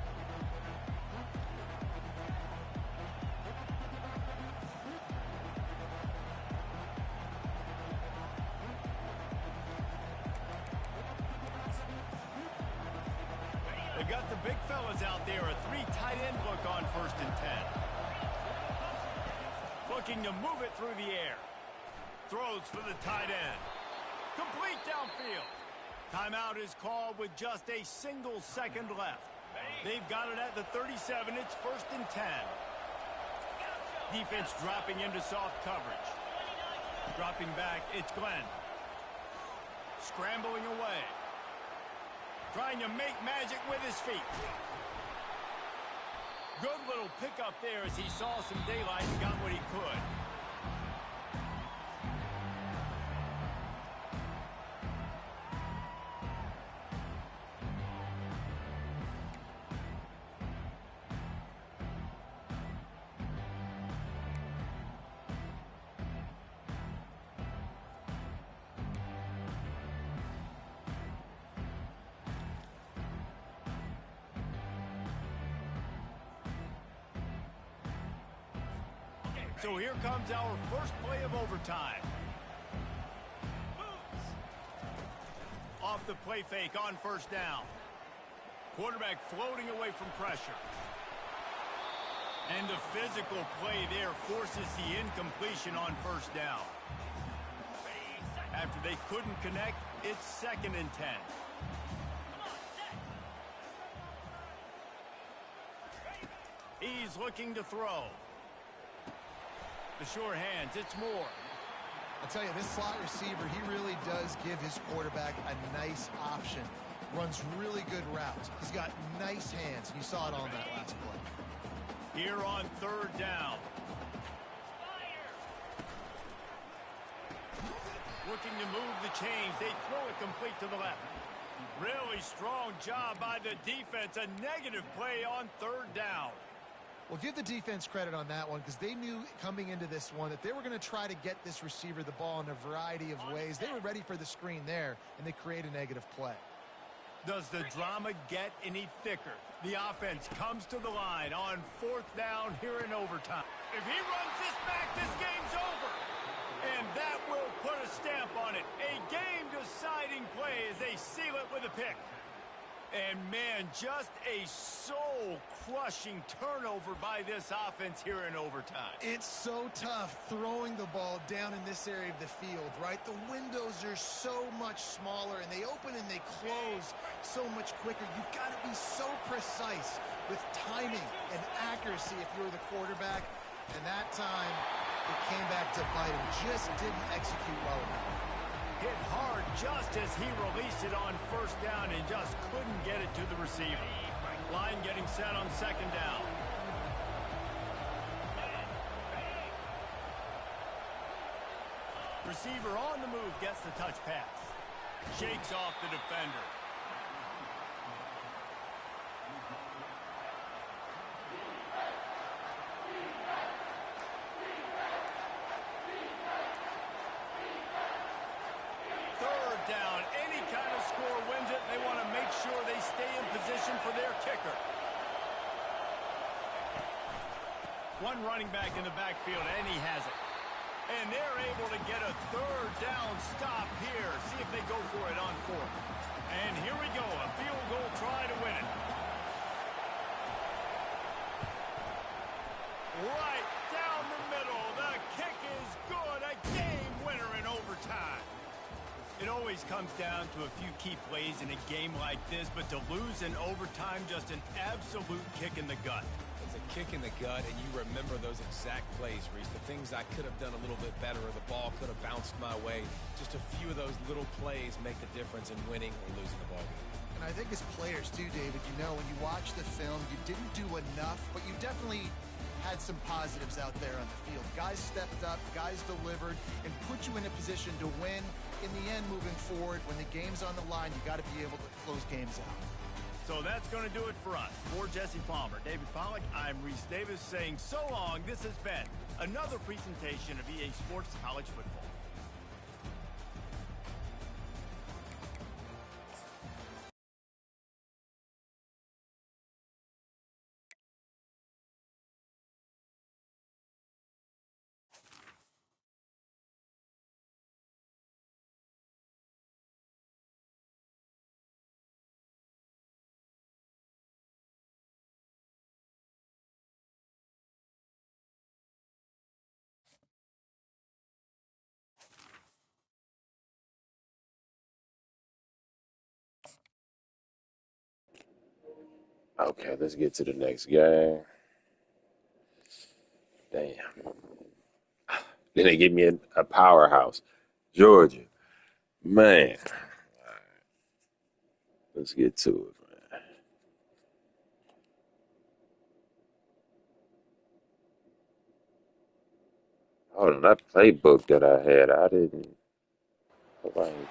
They've got the big fellas out there, a 3 tight end look on 1st and 10. Looking to move it through the air. Throws for the tight end. Complete downfield. Timeout is called with just a single second left. They've got it at the 37. It's 1st and 10. Defense dropping into soft coverage. Dropping back, it's Glenn. Scrambling away. Trying to make magic with his feet. Good little pickup there as he saw some daylight and got what he could. So here comes our first play of overtime. Off the play fake on 1st down. Quarterback floating away from pressure. And the physical play there forces the incompletion on 1st down. After they couldn't connect, it's 2nd and 10. He's looking to throw. The sure hands, it's Moore. I'll tell you, this slot receiver, he really does give his quarterback a nice option. Runs really good routes. He's got nice hands. You saw it on that last play. Here on 3rd down. Looking to move the chains. They throw it complete to the left. Really strong job by the defense. A negative play on 3rd down. Well, give the defense credit on that one because they knew coming into this one that they were going to try to get this receiver the ball in a variety of ways. They were ready for the screen there, and they create a negative play. Does the drama get any thicker? The offense comes to the line on 4th down here in overtime. If he runs this back, this game's over. And that will put a stamp on it. A game-deciding play as they seal it with a pick. And, man, just a soul-crushing turnover by this offense here in overtime. It's so tough throwing the ball down in this area of the field, right? The windows are so much smaller, and they open and they close so much quicker. You've got to be so precise with timing and accuracy if you're the quarterback. And that time, it came back to bite him. Just didn't execute well enough. Hit hard just as he released it on 1st down and just couldn't get it to the receiver. Line getting set on 2nd down. Receiver on the move gets the touch pass. Shakes off the defender. For their kicker. One running back in the backfield, and he has it. And they're able to get a 3rd down stop here. See if they go for it on 4th. And here we go, a field goal try to win it. Right down the middle. The kick is good. A game winner in overtime. It always comes down to a few key plays in a game like this, but to lose in overtime, just an absolute kick in the gut. It's a kick in the gut, and you remember those exact plays, Reese. The things I could have done a little bit better, or the ball could have bounced my way. Just a few of those little plays make the difference in winning or losing the ball game. And I think as players too, David, you know, when you watch the film, you didn't do enough, but you definitely had some positives out there on the field. Guys stepped up, guys delivered, and put you in a position to win. In the end, moving forward, when the game's on the line, you got to be able to close games out. So that's going to do it for us. For Jesse Palmer, David Pollack, I'm Reese Davis saying so long. This has been another presentation of EA Sports College Football. Okay, let's get to the next game. Damn. Then they give me a powerhouse. Georgia. Man. Let's get to it, man. Hold on, that playbook that I had, I didn't. Hope I ain't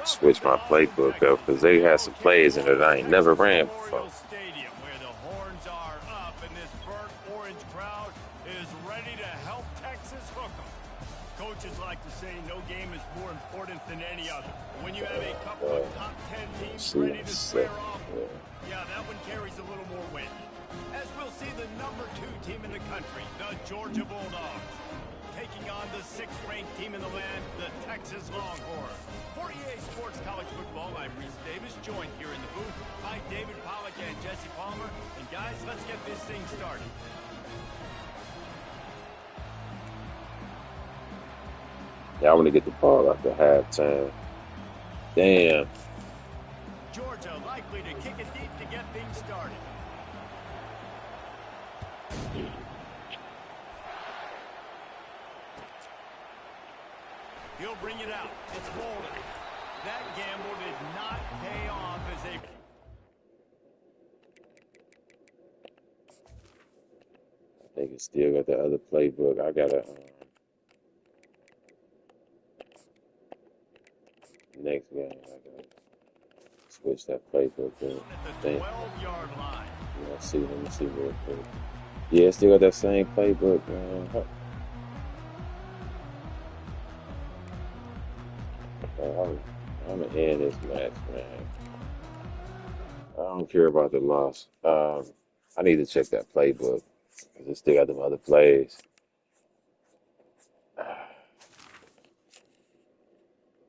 switch my playbook up because they had some plays in it I ain't never ran before. Stadium, where the horns are up and this burnt orange crowd is ready to help Texas hook 'em. Coaches like to say no game is more important than any other. When you have a couple of top 10 teams ready to square off, yeah, that one carries a little more weight. As we'll see the number 2 team in the country, the Georgia Bulldogs, taking on the 6th-ranked team in the land, the Texas Longhorns. For EA Sports College Football, I'm Reese Davis, joined here in the booth by David Pollack and Jesse Palmer. And guys, let's get this thing started. Yeah, I want to get the ball after halftime. Damn. Georgia likely to kick it deep to get things started. He'll bring it out. It's rolling. That gamble did not pay off as they... I think it's still got the other playbook. I got to... next game, I got to switch that playbook in. At the 12-yard line. Yeah, let me see real quick. Yeah, still got that same playbook, man. I'm going to end this match, man. I don't care about the loss. I need to check that playbook because it still got them other plays.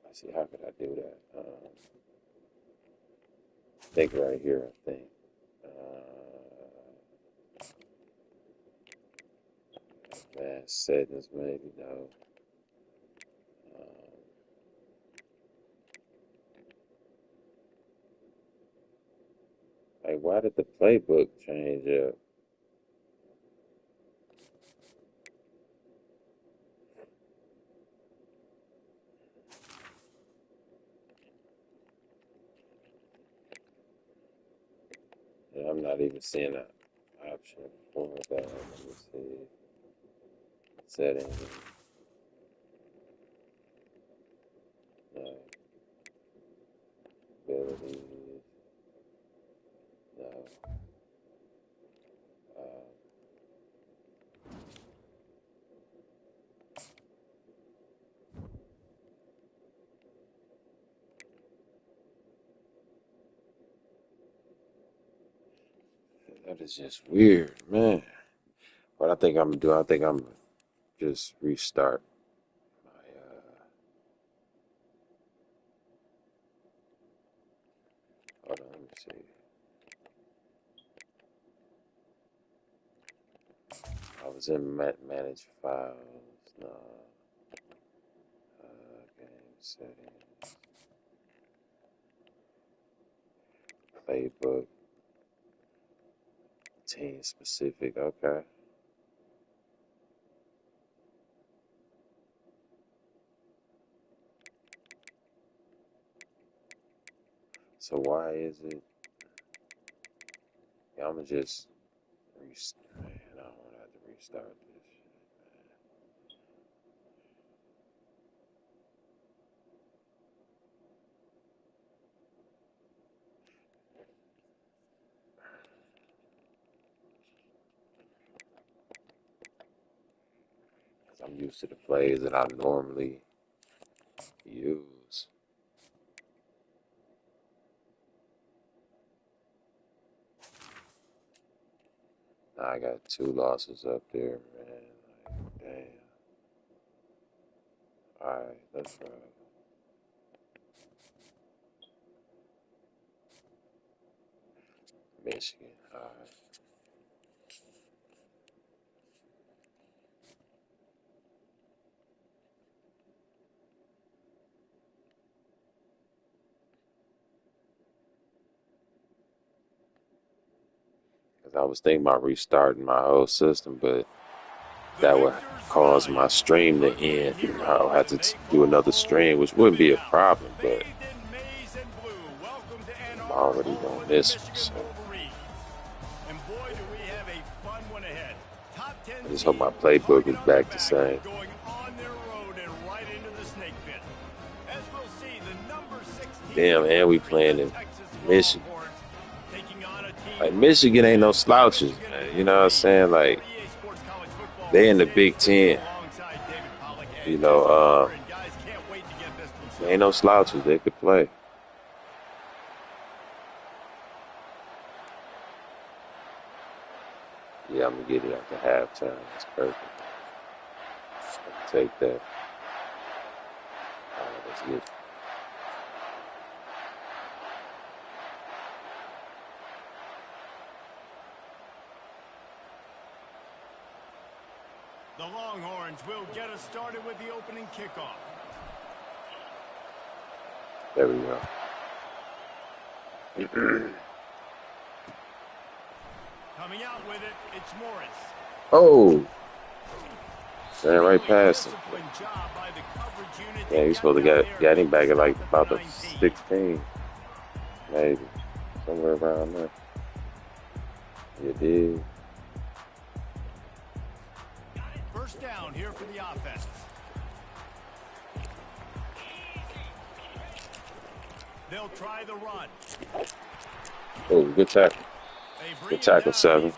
Let's see, how could I do that? I think right here, I think. Advanced settings, maybe, no. Like, why did the playbook change up? Yeah, I'm not even seeing an option for that. Let me see. Settings. No. Abilities. No. That is just weird, man. What I think I'm gonna do, I think I'm gonna just restart my hold on, let me see. I was in manage files, no, game settings. Playbook. Team specific. Okay. So why is it? Yeah, I'm gonna just man, I don't want to have to restart this shit, man. 'Cause I'm used to the plays that I normally use. Now I got 2 losses up there, man. Like, damn. All right, let's ride. Michigan. All right. Because I was thinking about restarting my whole system, but that would cause my stream to end. I'll have to do another stream, which wouldn't be a problem, but I'm already gonna miss them. So I just hope my playbook is back the same. Damn, and we playing in Michigan. Like, Michigan ain't no slouches, man. You know what I'm saying? Like, they in the Big Ten. You know, they ain't no slouches. They could play. Yeah, I'm going to get it after halftime. That's perfect. I'll take that. All right, let's get it. The Longhorns will get us started with the opening kickoff. There we go. Coming out with it, it's Morris. Oh! Ran right past him. Yeah, he's supposed to get him back at like about the 16. Maybe. Somewhere around there. You did. First down here for the offense. They'll try the run. Oh, good tackle. Good tackle, 7.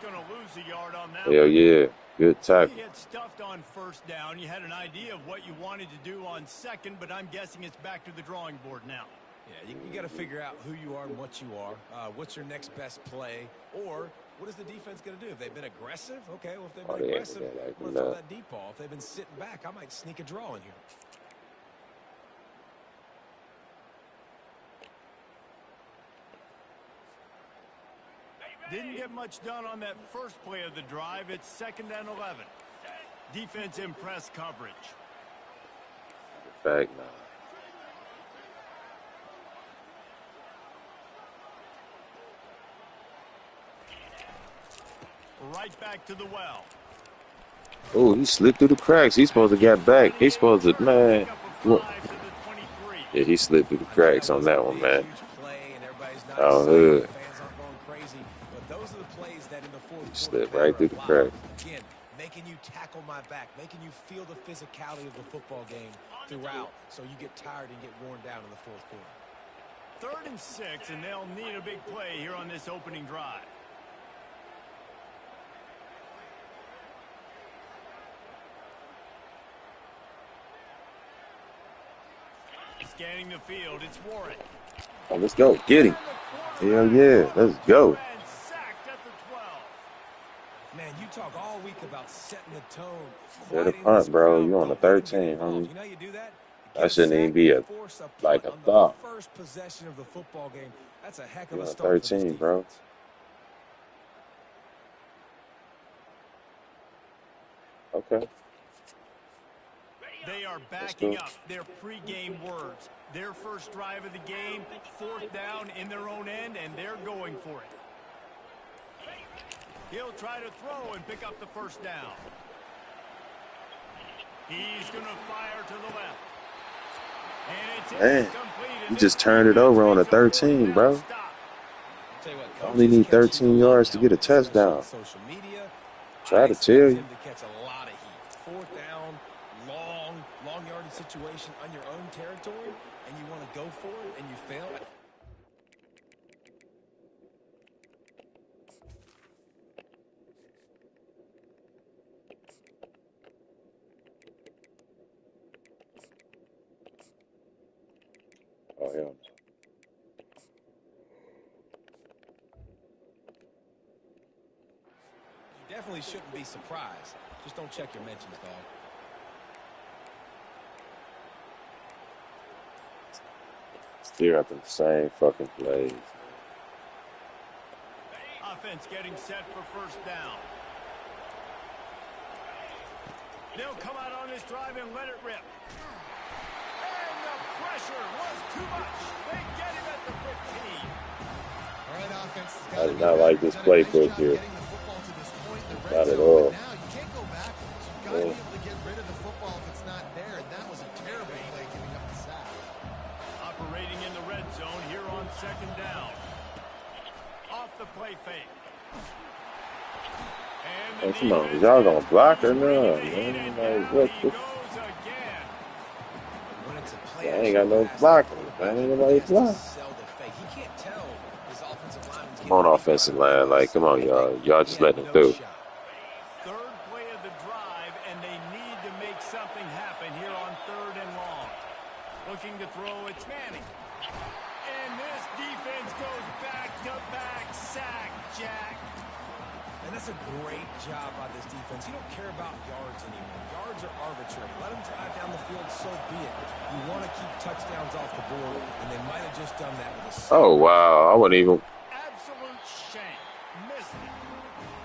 Hell yeah. Good tackle. You get stuffed on first down. You had an idea of what you wanted to do on second, but I'm guessing it's back to the drawing board now. Yeah, you got to figure out who you are and what you are. What's your next best play? Or what is the defense going to do? If they've been aggressive, okay, well, if they've been aggressive, I'm going to throw that deep ball. If they've been sitting back, I might sneak a draw in here. Didn't get much done on that first play of the drive. It's 2nd and 11. Defense in press coverage. Fact now. Right back to the well. Oh, he slipped through the cracks. He's supposed to get back. He's supposed to, man. Look. Yeah, he slipped through the cracks on that one, man. Oh, hood. He slipped right through the cracks. Again, making you tackle my back, making you feel the physicality of the football game throughout, so you get tired and get worn down in the 4th quarter. 3rd and 6, and they'll need a big play here on this opening drive. Scanning the field, it's Warren. Oh, let's go. Get him. Hell yeah. Let's go. Man, you talk all week about setting the tone. Yeah, the punt, bro. You on the 13, homie. You know you do that? That shouldn't even be a thought. First possession of the football game. That's a heck of You a on start 13, bro. Okay. They are Let's backing go. up their pregame words. Their first drive of the game, 4th down in their own end, and they're going for it. He'll try to throw and pick up the first down. He's going to fire to the left. And it's Man, incomplete. you just turned it over on a 13, bro. Only need 13 yards to get a touchdown. Try to tell you. To catch a lot of heat. 4th down, long yardage situation on your own territory, and you want to go for it, and you fail. Oh, hell. You definitely shouldn't be surprised. Just don't check your mentions, dog. Still got the same fucking plays. Offense getting set for first down. They'll come out on this drive and let it rip. And the pressure was too much. They get him at the 15. All right, offense. I do not like this playbook here. Not at all. Now you can't go backwards. You've got to be able to get rid of the football if it's not there, and that was a terrible play giving up the sack. Operating in the red zone here on 2nd down. Off the play fake. Oh, come on, y'all gonna block or not, man? Like, what the? I ain't got no blocking. I ain't nobody block. Come on, offensive line. Like, come on, y'all. Y'all just letting them through. 3rd play of the drive, and they need to make something happen here on 3rd and long. Looking to throw, it's Manning. And this defense goes back-to-back sack, Jack. And that's a great job by this defense. You don't care about yards anymore. Yards are arbitrary. Let them drive down the field, so be it. You want to keep touchdowns off the board, and they might have just done that with a... Oh, wow. I wouldn't even... Absolute shank. Missed it.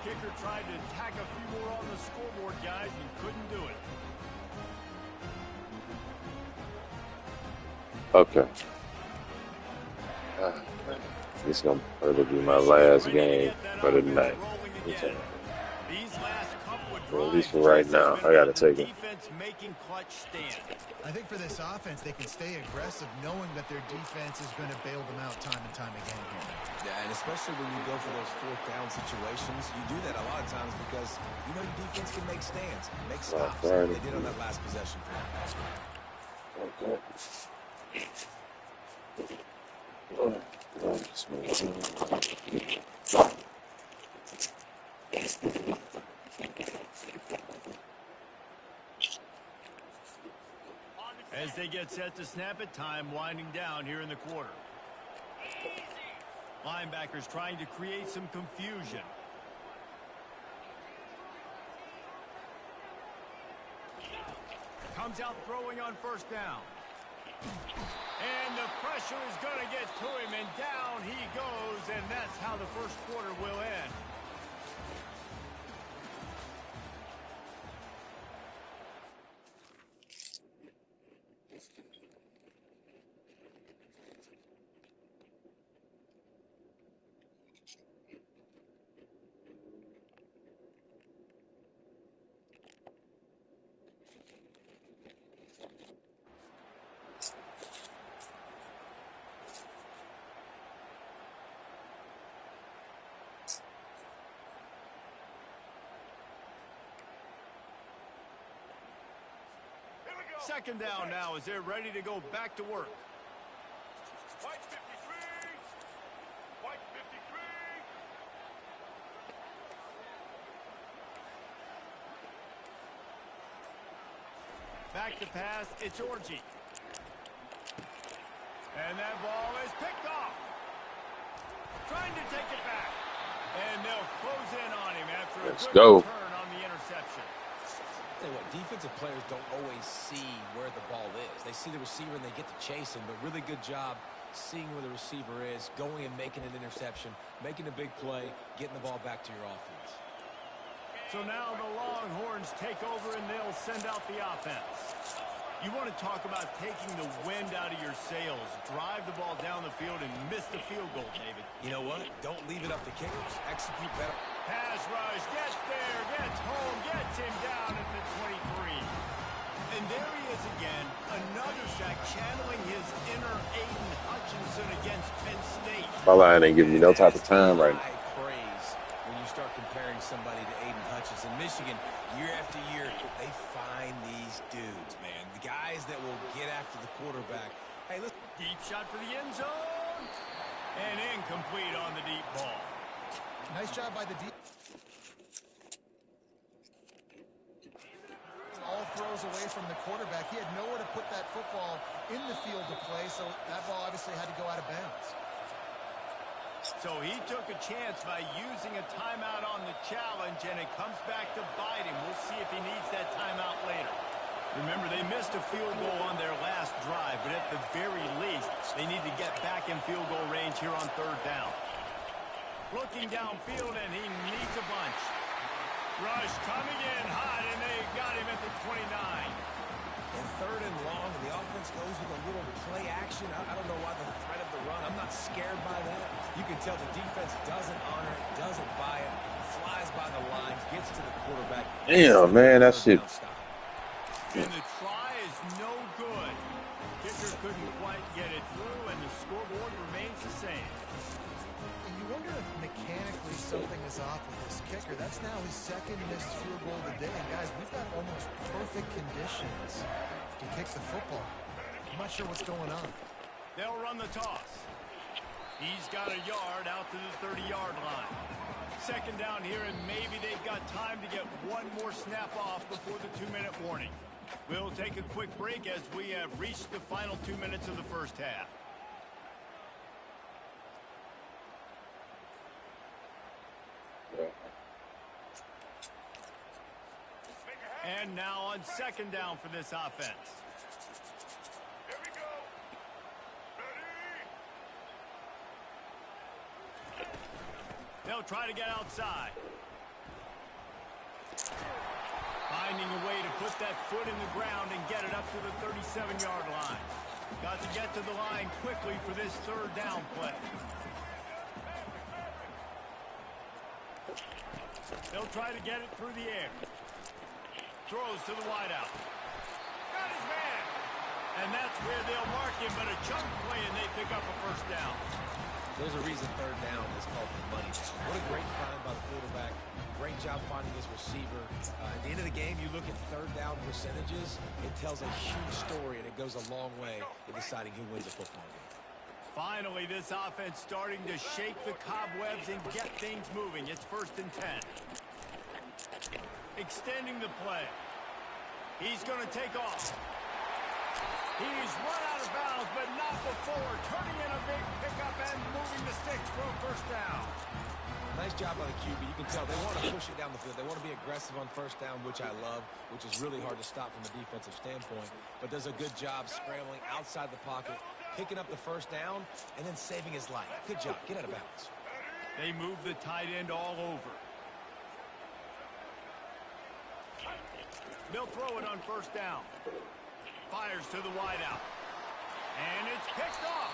Kicker tried to tack a few more on the scoreboard, guys, and couldn't do it. Okay. This is going to probably be my last game for the night. Well, at least for right now, I got to take it. I think for this offense, they can stay aggressive knowing that their defense is going to bail them out time and time again here. Yeah, and especially when you go for those 4th down situations, you do that a lot of times because you know your defense can make stands, make stops. They did on that last possession for them. As they get set to snap it, time winding down here in the quarter. Linebackers trying to create some confusion. Comes out throwing on 1st down. And the pressure is going to get to him, and down he goes, and that's how the first quarter will end. Second down now as they're ready to go back to work. White 53. White 53. Back to pass, it's Orji. And that ball is picked off. Trying to take it back. And they'll close in on him after a good return on the interception. Tell you what, defensive players don't always see where the ball is. They see the receiver and they get to chase him, but really good job seeing where the receiver is, going and making an interception, making a big play, getting the ball back to your offense. So now the Longhorns take over and they'll send out the offense. You want to talk about taking the wind out of your sails. Drive the ball down the field and miss the field goal, David. You know what? Don't leave it up to kickers. Execute better. Pass rush, gets there, gets home, gets him down at the 23. And there he is again, another sack, channeling his inner Aiden Hutchinson against Penn State. My line ain't giving you no type of time right now. High praise when you start comparing somebody to Aiden Hutchinson. Michigan, year after year, they find these dudes, man. The guys that will get after the quarterback. Hey, listen. Deep shot for the end zone. And incomplete on the deep ball. Nice job by the deep. All throws away from the quarterback. He had nowhere to put that football in the field to play, so that ball obviously had to go out of bounds. So he took a chance by using a timeout on the challenge, and it comes back to bite him. We'll see if he needs that timeout later. Remember, they missed a field goal on their last drive, but at the very least, they need to get back in field goal range here on third down. Looking downfield, and he needs a bunch. Rush coming in hot, and they got him at the 29. And third and long, and the offense goes with a little play action. I don't know why the threat of the run. I'm not scared by that. You can tell the defense doesn't honor it, doesn't buy it, flies by the line, gets to the quarterback. Damn, man, that shit. And the try is no good. Kicker couldn't quite get it through, and the scoreboard remains the same. And you wonder if mechanically something is off with this kicker. That's now his second missed field goal of the day. And guys, we've got almost perfect conditions to kick the football. I'm not sure what's going on. They'll run the toss. He's got a yard out to the 30-yard line. Second down here, and maybe they've got time to get one more snap off before the 2-minute warning. We'll take a quick break as we have reached the final 2 minutes of the first half. And now on second down for this offense. Here we go. Ready? They'll try to get outside. Finding a way to put that foot in the ground and get it up to the 37-yard line. Got to get to the line quickly for this third down play. They'll try to get it through the air. Throws to the wideout. Got his man. And that's where they'll mark him, but a chunk play, and they pick up a first down. There's a reason third down is called the money down. What a great find by the quarterback. Great job finding his receiver. At the end of the game, you look at third down percentages. It tells a huge story, and it goes a long way in deciding who wins a football game. Finally, this offense starting to shake the cobwebs and get things moving. It's 1st and 10. Extending the play. He's going to take off. He's run out of bounds, but not before. Turning in a big pickup and moving the sticks for a first down. Nice job by the QB. You can tell they want to push it down the field. They want to be aggressive on first down, which I love, which is really hard to stop from a defensive standpoint. But does a good job scrambling outside the pocket, picking up the first down, and then saving his life. Good job. Get out of bounds. They move the tight end all over. They'll throw it on first down. Fires to the wideout. And it's picked off.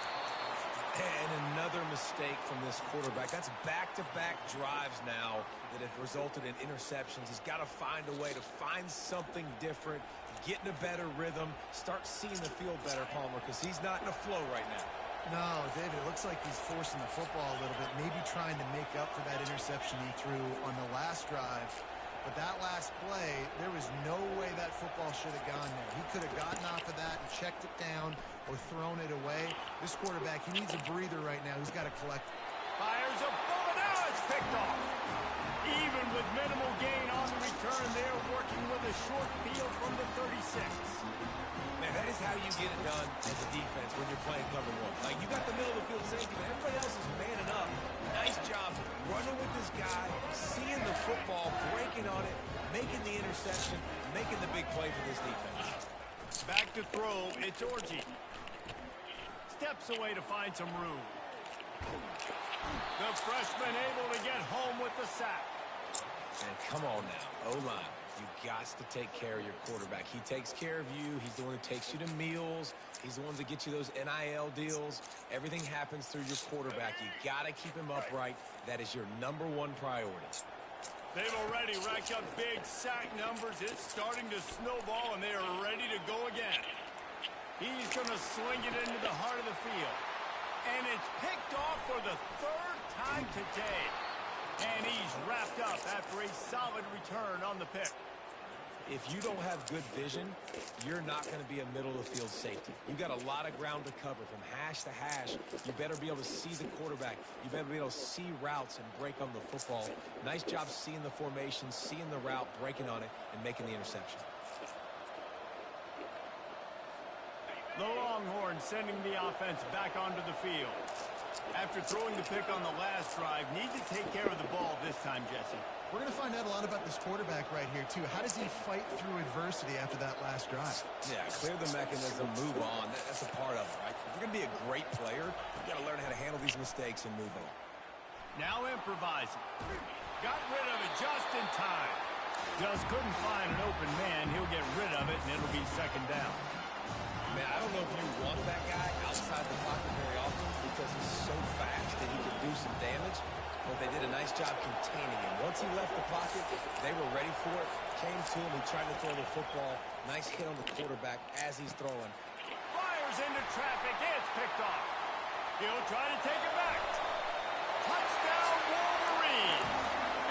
And another mistake from this quarterback. That's back-to-back drives now that have resulted in interceptions. He's got to find a way to find something different, get in a better rhythm, start seeing the field better, Palmer, because he's not in a flow right now. No, David, it looks like he's forcing the football a little bit, maybe trying to make up for that interception he threw on the last drive. But that last play, there was no way that football should have gone there. He could have gotten off of that and checked it down or thrown it away. This quarterback, he needs a breather right now. He's got to collect. Fires a bullet. Now it's picked off. Even with minimal gain on the return, they're working with a short field from the 36. Man, that is how you get it done as a defense when you're playing cover one. Like, you got the middle of the field safety, but everybody else is manning up. Nice job running with this guy, seeing the football, breaking on it, making the interception, making the big play for this defense. Back to throw. It's Orji. Steps away to find some room. The freshman able to get home with the sack. And come on now, O-line. You got to take care of your quarterback. He takes care of you. He's the one who takes you to meals. He's the one that gets you those NIL deals. Everything happens through your quarterback. You got to keep him upright. That is your #1 priority. They've already racked up big sack numbers. It's starting to snowball, and they are ready to go again. He's going to swing it into the heart of the field. And it's picked off for the 3rd time today. And he's wrapped up after a solid return on the pick. If you don't have good vision, you're not going to be a middle-of-the-field safety. You got a lot of ground to cover from hash to hash. You better be able to see the quarterback. You better be able to see routes and break on the football. Nice job seeing the formation, seeing the route, breaking on it, and making the interception. The Longhorns sending the offense back onto the field. After throwing the pick on the last drive, need to take care of the ball this time, Jesse. We're going to find out a lot about this quarterback right here, too. How does he fight through adversity after that last drive? Yeah, clear the mechanism, move on. That's a part of it, right? If you're going to be a great player, you got to learn how to handle these mistakes and move on. Now improvising. Got rid of it just in time. Just couldn't find an open man. He'll get rid of it, and it'll be 2nd down. Man, I don't know if you want that guy outside the pocket very often because he's so fast that he can do some damage. But they did a nice job containing him. Once he left the pocket, they were ready for it. Came to him. He tried to throw the football. Nice hit on the quarterback as he's throwing. Fires into traffic. It's picked off. He'll try to take it back. Touchdown, Wolverine.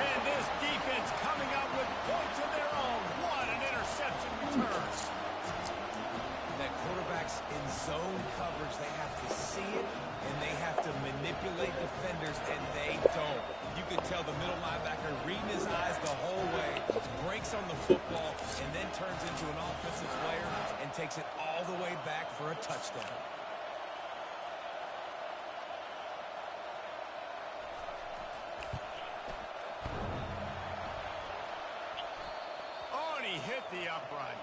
And this defense coming up with points of their own. What an interception return. That quarterback's in zone coverage. They have to see it, and they have to manipulate defenders, and they don't. You could tell the middle linebacker reading his eyes the whole way, breaks on the football, and then turns into an offensive player and takes it all the way back for a touchdown. Oh, and he hit the upright.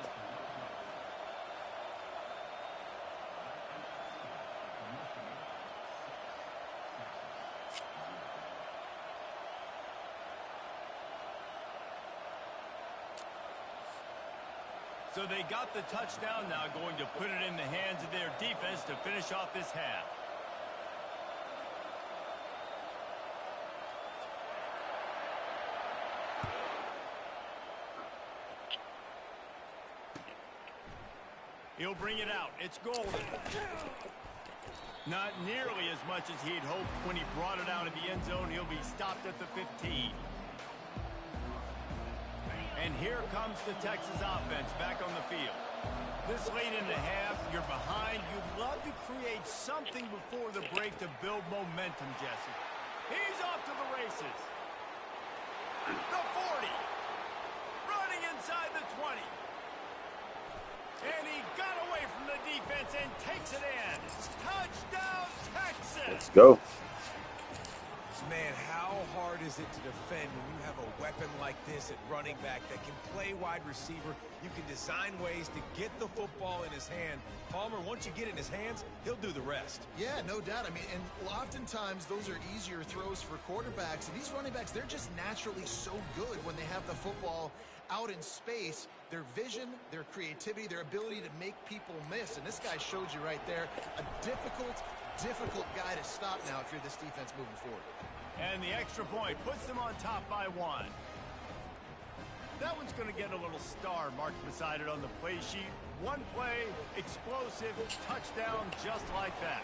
So they got the touchdown, now going to put it in the hands of their defense to finish off this half. He'll bring it out. It's golden. Not nearly as much as he'd hoped when he brought it out of the end zone. He'll be stopped at the 15. And here comes the Texas offense back on the field. This late in the half, you're behind. You'd love to create something before the break to build momentum, Jesse. He's off to the races. The 40. Running inside the 20. And he got away from the defense and takes it in. Touchdown, Texas! Let's go. Man, how hard is it to defend when you have a weapon like this at running back that can play wide receiver? You can design ways to get the football in his hand. Palmer, once you get it in his hands, he'll do the rest. Yeah, no doubt. I mean, and oftentimes those are easier throws for quarterbacks. And these running backs, they're just naturally so good when they have the football out in space. Their vision, their creativity, their ability to make people miss. And this guy showed you right there a difficult guy to stop now if you're this defense moving forward. And the extra point puts them on top by 1. That one's going to get a little star marked beside it on the play sheet. One play, explosive, touchdown just like that.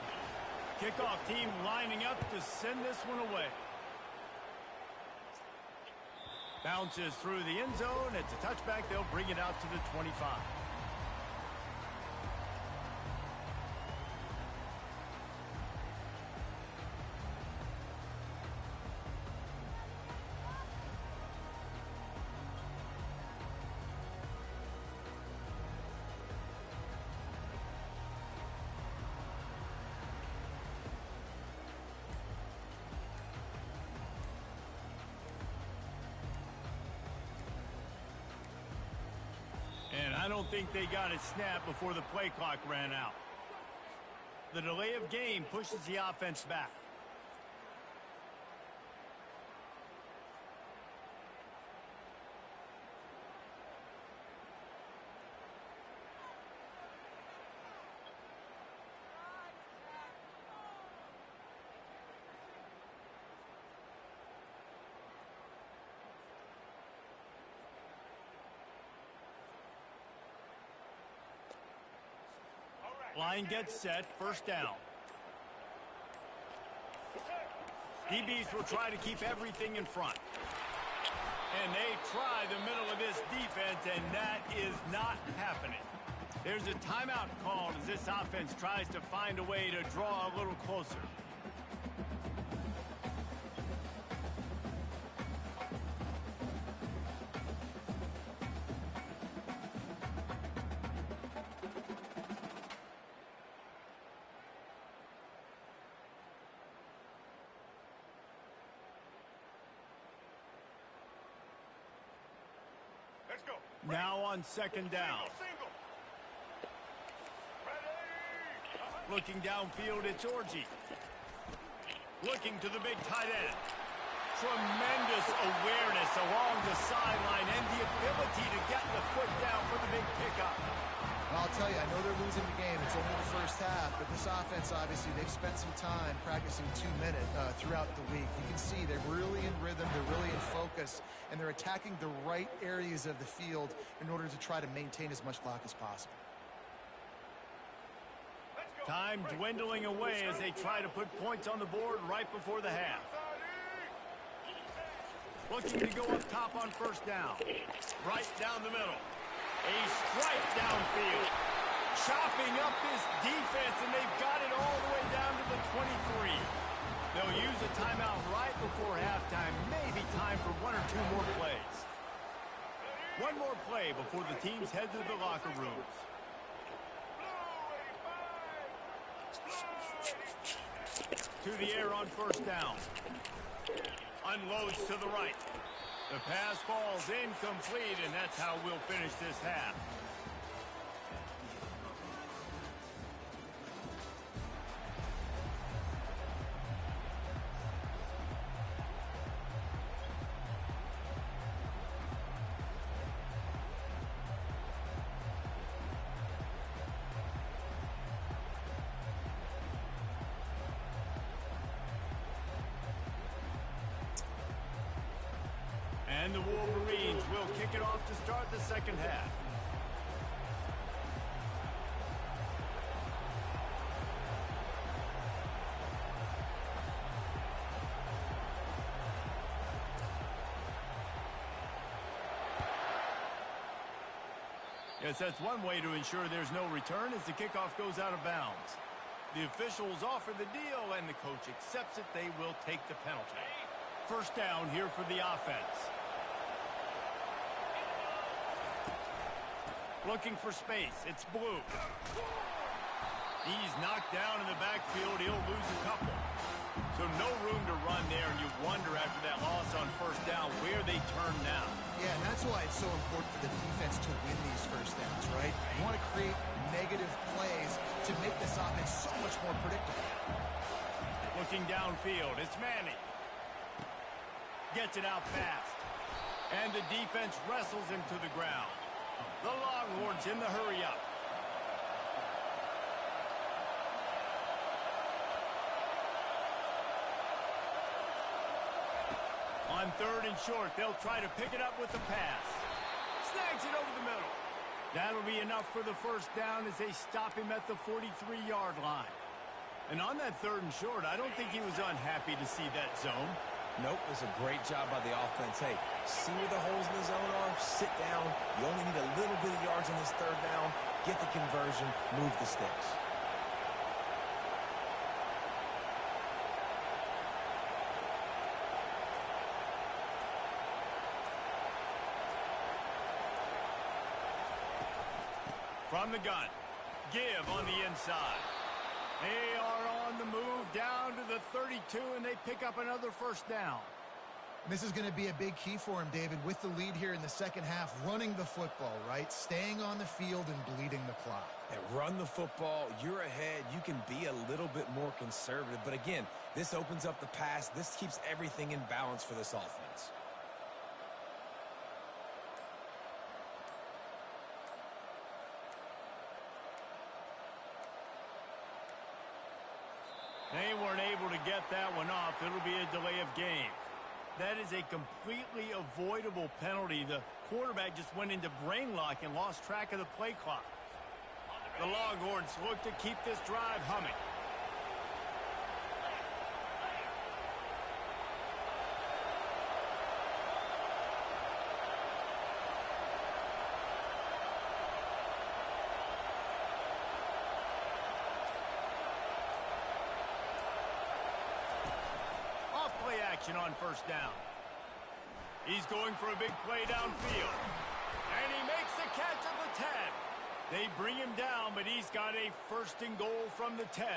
Kickoff team lining up to send this one away. Bounces through the end zone. It's a touchback. They'll bring it out to the 25. And I don't think they got it snapped before the play clock ran out. The delay of game pushes the offense back. Line gets set, first down. DBs will try to keep everything in front. And they try the middle of this defense, and that is not happening. There's a timeout called as this offense tries to find a way to draw a little closer. Let's go. Now on second down. Single. Ready. Looking downfield, it's Orji. Looking to the big tight end. Tremendous awareness along the sideline and the ability to get the foot down for the big pickup. Well, I'll tell you, I know they're losing the game. It's only the first half, but this offense, obviously, they've spent some time practicing 2 minutes throughout the week. You can see they're really in rhythm, they're really in focus, and they're attacking the right areas of the field in order to try to maintain as much clock as possible. Time dwindling away as they try to put points on the board right before the half. Looking to go up top on first down. Right down the middle. A strike downfield. Chopping up this defense, and they've got it all the way down to the 23. They'll use a timeout right before halftime. Maybe time for 1 or 2 more plays. One more play before the teams head to the locker rooms. To the air on first down. Unloads to the right. The pass falls incomplete, and that's how we'll finish this half. And the Wolverines will kick it off to start the second half. Yes, that's one way to ensure there's no return as the kickoff goes out of bounds. The officials offer the deal, and the coach accepts it. They will take the penalty. First down here for the offense. Looking for space. It's Blue. He's knocked down in the backfield. He'll lose a couple. So no room to run there, and you wonder after that loss on first down where they turn now. Yeah, and that's why it's so important for the defense to win these first downs, right? You want to create negative plays to make this offense so much more predictable. Looking downfield. It's Manning. Gets it out fast. And the defense wrestles him to the ground. The Longhorns in the hurry-up. On third and short, they'll try to pick it up with the pass. Snags it over the middle. That'll be enough for the first down as they stop him at the 43-yard line. And on that third and short, I don't think he was unhappy to see that zone. Nope, it was a great job by the offense. Hey, see where the holes in the zone are, sit down. You only need a little bit of yards on this third down. Get the conversion, move the sticks. From the gun, give on the inside. They are on the move down to the 32, and they pick up another first down. This is going to be a big key for him, David, with the lead here in the second half, running the football, right? Staying on the field and bleeding the clock. And run the football, you're ahead, you can be a little bit more conservative. But again, this opens up the pass. This keeps everything in balance for this offense. They weren't able to get that one off. It'll be a delay of game. That is a completely avoidable penalty. The quarterback just went into brain lock and lost track of the play clock. The Longhorns look to keep this drive humming. Off-play action on first down. He's going for a big play downfield. And he makes the catch at the 10. They bring him down, but he's got a first and goal from the 10.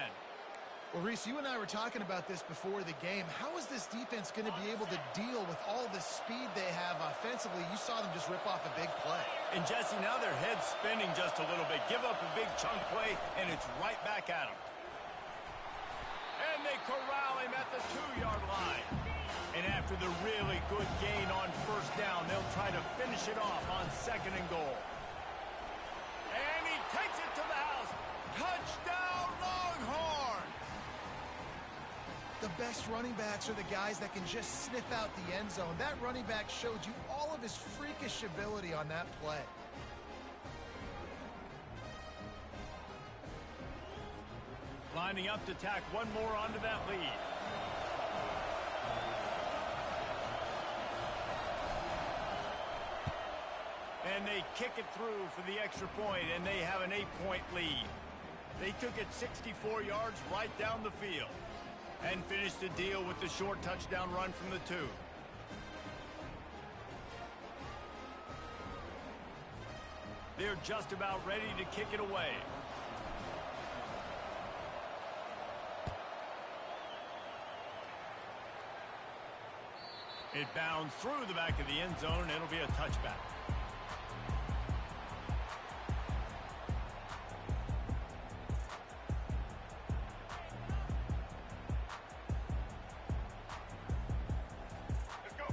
Well, Reese, you and I were talking about this before the game. How is this defense going to be able to deal with all the speed they have offensively? You saw them just rip off a big play. And, Jesse, now their head's spinning just a little bit. Give up a big chunk play, and it's right back at them. And they corral him at the 2-yard line. And after the really good gain on first down, they'll try to finish it off on second and goal. And he takes it to the house. Touchdown, Longhorn! The best running backs are the guys that can just sniff out the end zone. That running back showed you all of his freakish ability on that play. Lining up to tack one more onto that lead. And they kick it through for the extra point, and they have an 8-point lead. They took it 64 yards right down the field and finished the deal with the short touchdown run from the 2. They're just about ready to kick it away. It bounds through the back of the end zone, and it'll be a touchback.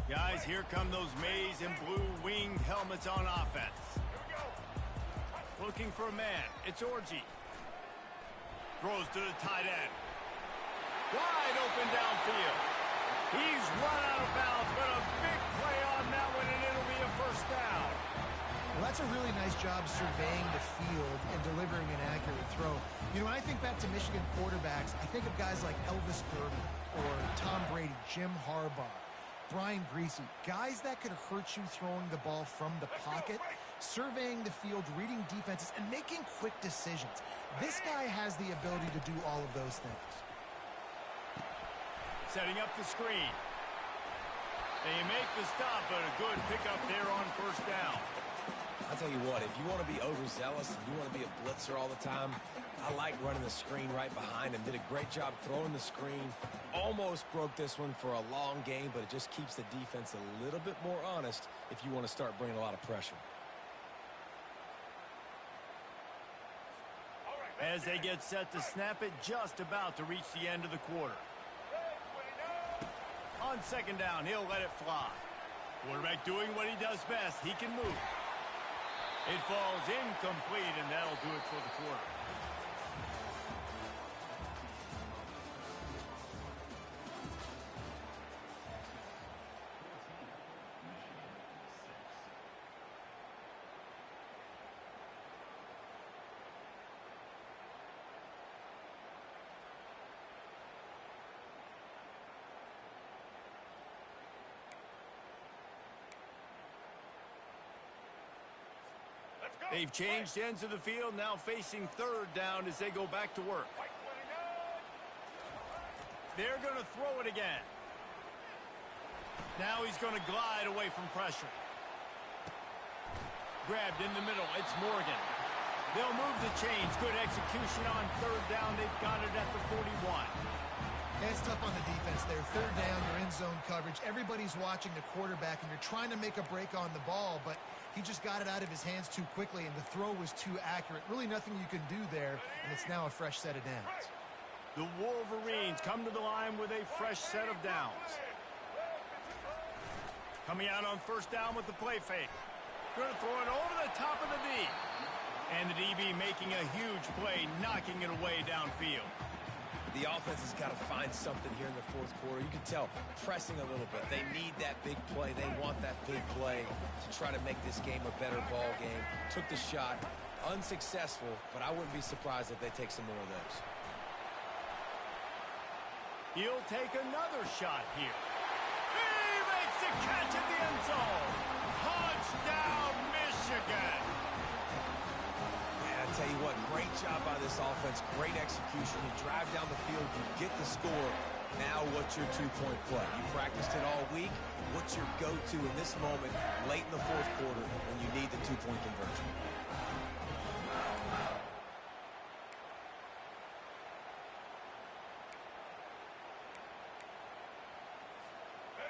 Guys, here come those maize and blue winged helmets on offense. Looking for a man. It's Orji. Throws to the tight end. Wide open downfield. He's run out of bounds, but a big play on that one, and it'll be a first down. Well, that's a really nice job surveying the field and delivering an accurate throw. You know, when I think back to Michigan quarterbacks, I think of guys like Elvis Burton or Tom Brady, Jim Harbaugh, Brian Greasy, guys that could hurt you throwing the ball from the pocket, surveying the field, reading defenses, and making quick decisions. This guy has the ability to do all of those things. Setting up the screen. They make the stop, but a good pickup there on first down. I'll tell you what, if you want to be overzealous and you want to be a blitzer all the time, I like running the screen right behind him. Did a great job throwing the screen. Almost broke this one for a long game, but it just keeps the defense a little bit more honest if you want to start bringing a lot of pressure. As they get set to snap it, just about to reach the end of the quarter. On second down, he'll let it fly. Quarterback doing what he does best. He can move. It falls incomplete, and that'll do it for the quarter. They've changed ends of the field, now facing third down as they go back to work. They're going to throw it again. Now he's going to glide away from pressure. Grabbed in the middle. It's Morgan. They'll move the chains. Good execution on third down. They've got it at the 41. It's tough on the defense there. Third down, you're in zone coverage. Everybody's watching the quarterback, and you're trying to make a break on the ball, but he just got it out of his hands too quickly, and the throw was too accurate. Really nothing you can do there, and it's now a fresh set of downs. The Wolverines come to the line with a fresh set of downs. Coming out on first down with the play fake. Going to throw it over the top of the D. And the DB making a huge play, knocking it away downfield. The offense has got to find something here in the fourth quarter. You can tell, pressing a little bit. They need that big play. They want that big play to try to make this game a better ball game. Took the shot, Unsuccessful, but I wouldn't be surprised if they take some more of those. He'll take another shot here. He makes the catch in the end zone. Touchdown, Michigan. Yeah, I tell you what, great job by this offense. Great execution. You drive down the field, you get the score. Now what's your two-point play? You practiced it all week. What's your go-to in this moment late in the fourth quarter when you need the two-point conversion?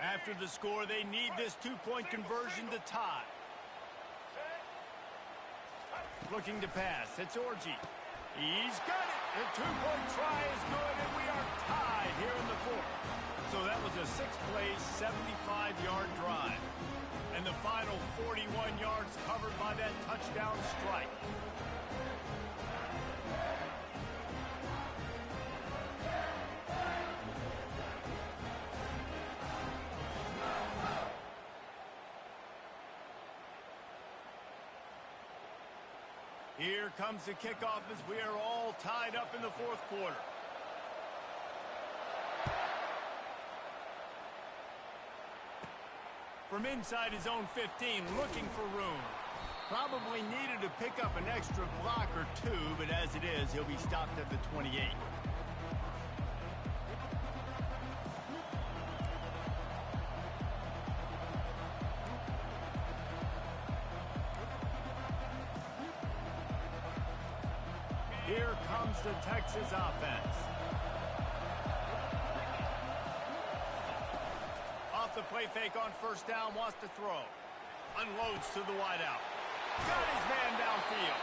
After the score, they need this two-point conversion to tie. Looking to pass. It's Orji. He's got it. The two-point try is good, and we are tied here in the fourth. So that was a six-play, 75-yard drive. And the final 41 yards covered by that touchdown strike. Here comes the kickoff as we are all tied up in the fourth quarter. From inside his own 15, looking for room. Probably needed to pick up an extra block or two, but as it is, he'll be stopped at the 28. Here comes the Texas offense. Off the play fake on first down, wants to throw. Unloads to the wideout. Got his man downfield.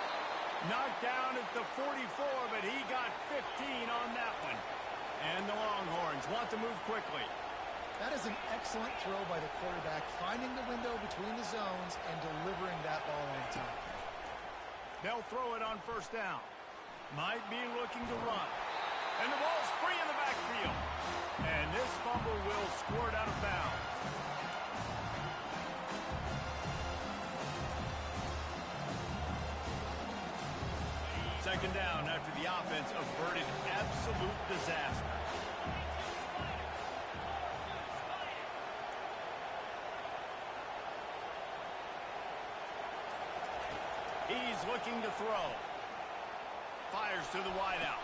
Knocked down at the 44, but he got 15 on that one. And the Longhorns want to move quickly. That is an excellent throw by the quarterback, finding the window between the zones and delivering that ball on time. They'll throw it on first down. Might be looking to run. And the ball's free in the backfield. And this fumble will squirt out of bounds. Second down after the offense averted absolute disaster. He's looking to throw. Fires to the wideout.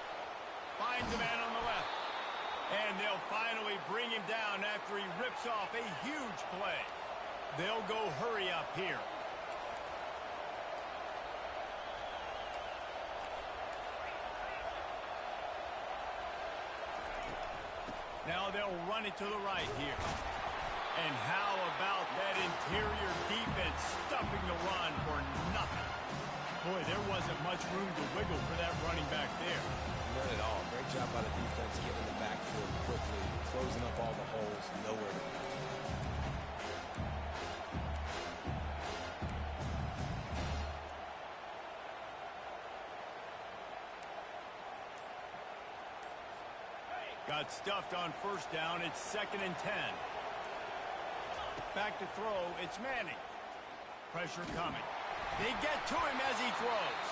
Finds a man on the left. And they'll finally bring him down after he rips off a huge play. They'll go hurry up here. Now they'll run it to the right here. And how about that interior defense stuffing the run for nothing? Boy, there wasn't much room to wiggle for that running back there. None at all. Great job by the defense getting the backfield quickly, closing up all the holes, nowhere to go. Got stuffed on first down. It's 2nd and 10. Back to throw. It's Manning. Pressure coming. They get to him as he throws.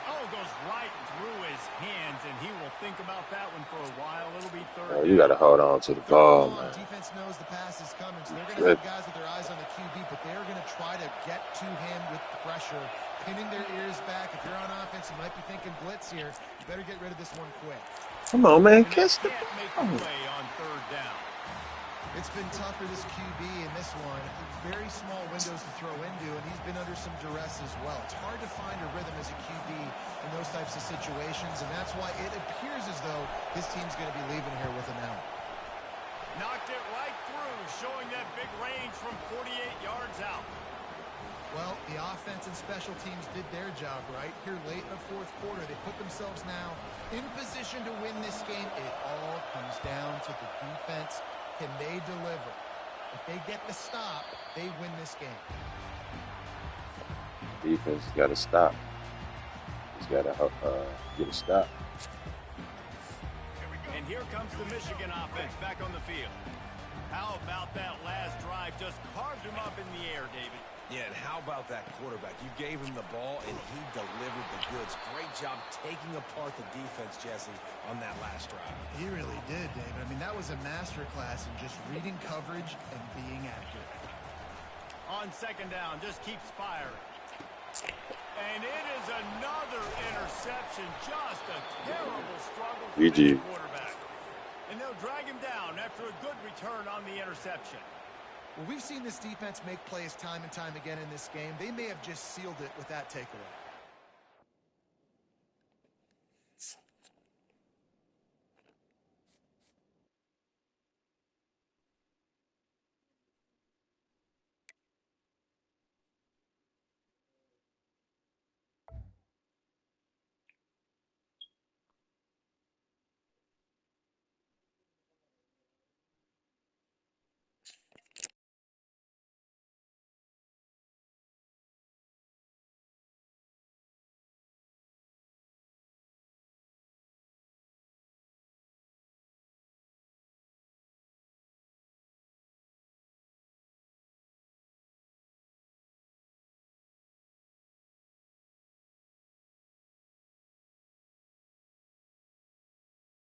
Oh, goes right through his hands, and he will think about that one for a while. It'll be third. Oh, you got to hold on to the ball, man. Defense knows the pass is coming, so they're going to have guys with their eyes on the QB, but they're going to try to get to him with pressure, pinning their ears back. If you're on offense, you might be thinking blitz here. You better get rid of this one quick. Come on, man. Catch the ball. Play on third down. It's been tough for this QB in this one. Very small windows to throw into, and he's been under some duress as well. It's hard to find a rhythm as a QB in those types of situations, and that's why it appears as though his team's going to be leaving here with him out. Knocked it right through, showing that big range from 48 yards out. Well, the offense and special teams did their job, right? Here late in the fourth quarter, they put themselves now in position to win this game. It all comes down to the defense. Can they deliver? If they get the stop, they win this game. defense has got to stop. He's got to get a stop. And here comes the Michigan offense back on the field. How about that last drive? Just carved him up in the air, David. Yeah, and how about that quarterback? You gave him the ball, and he delivered the goods. Great job taking apart the defense, Jesse, on that last drive. He really did, David. I mean, that was a masterclass in just reading coverage and being accurate. On second down, just keeps firing. And it is another interception. Just a terrible struggle for this quarterback. And they'll drag him down after a good return on the interception. Well, we've seen this defense make plays time and time again in this game. They may have just sealed it with that takeaway.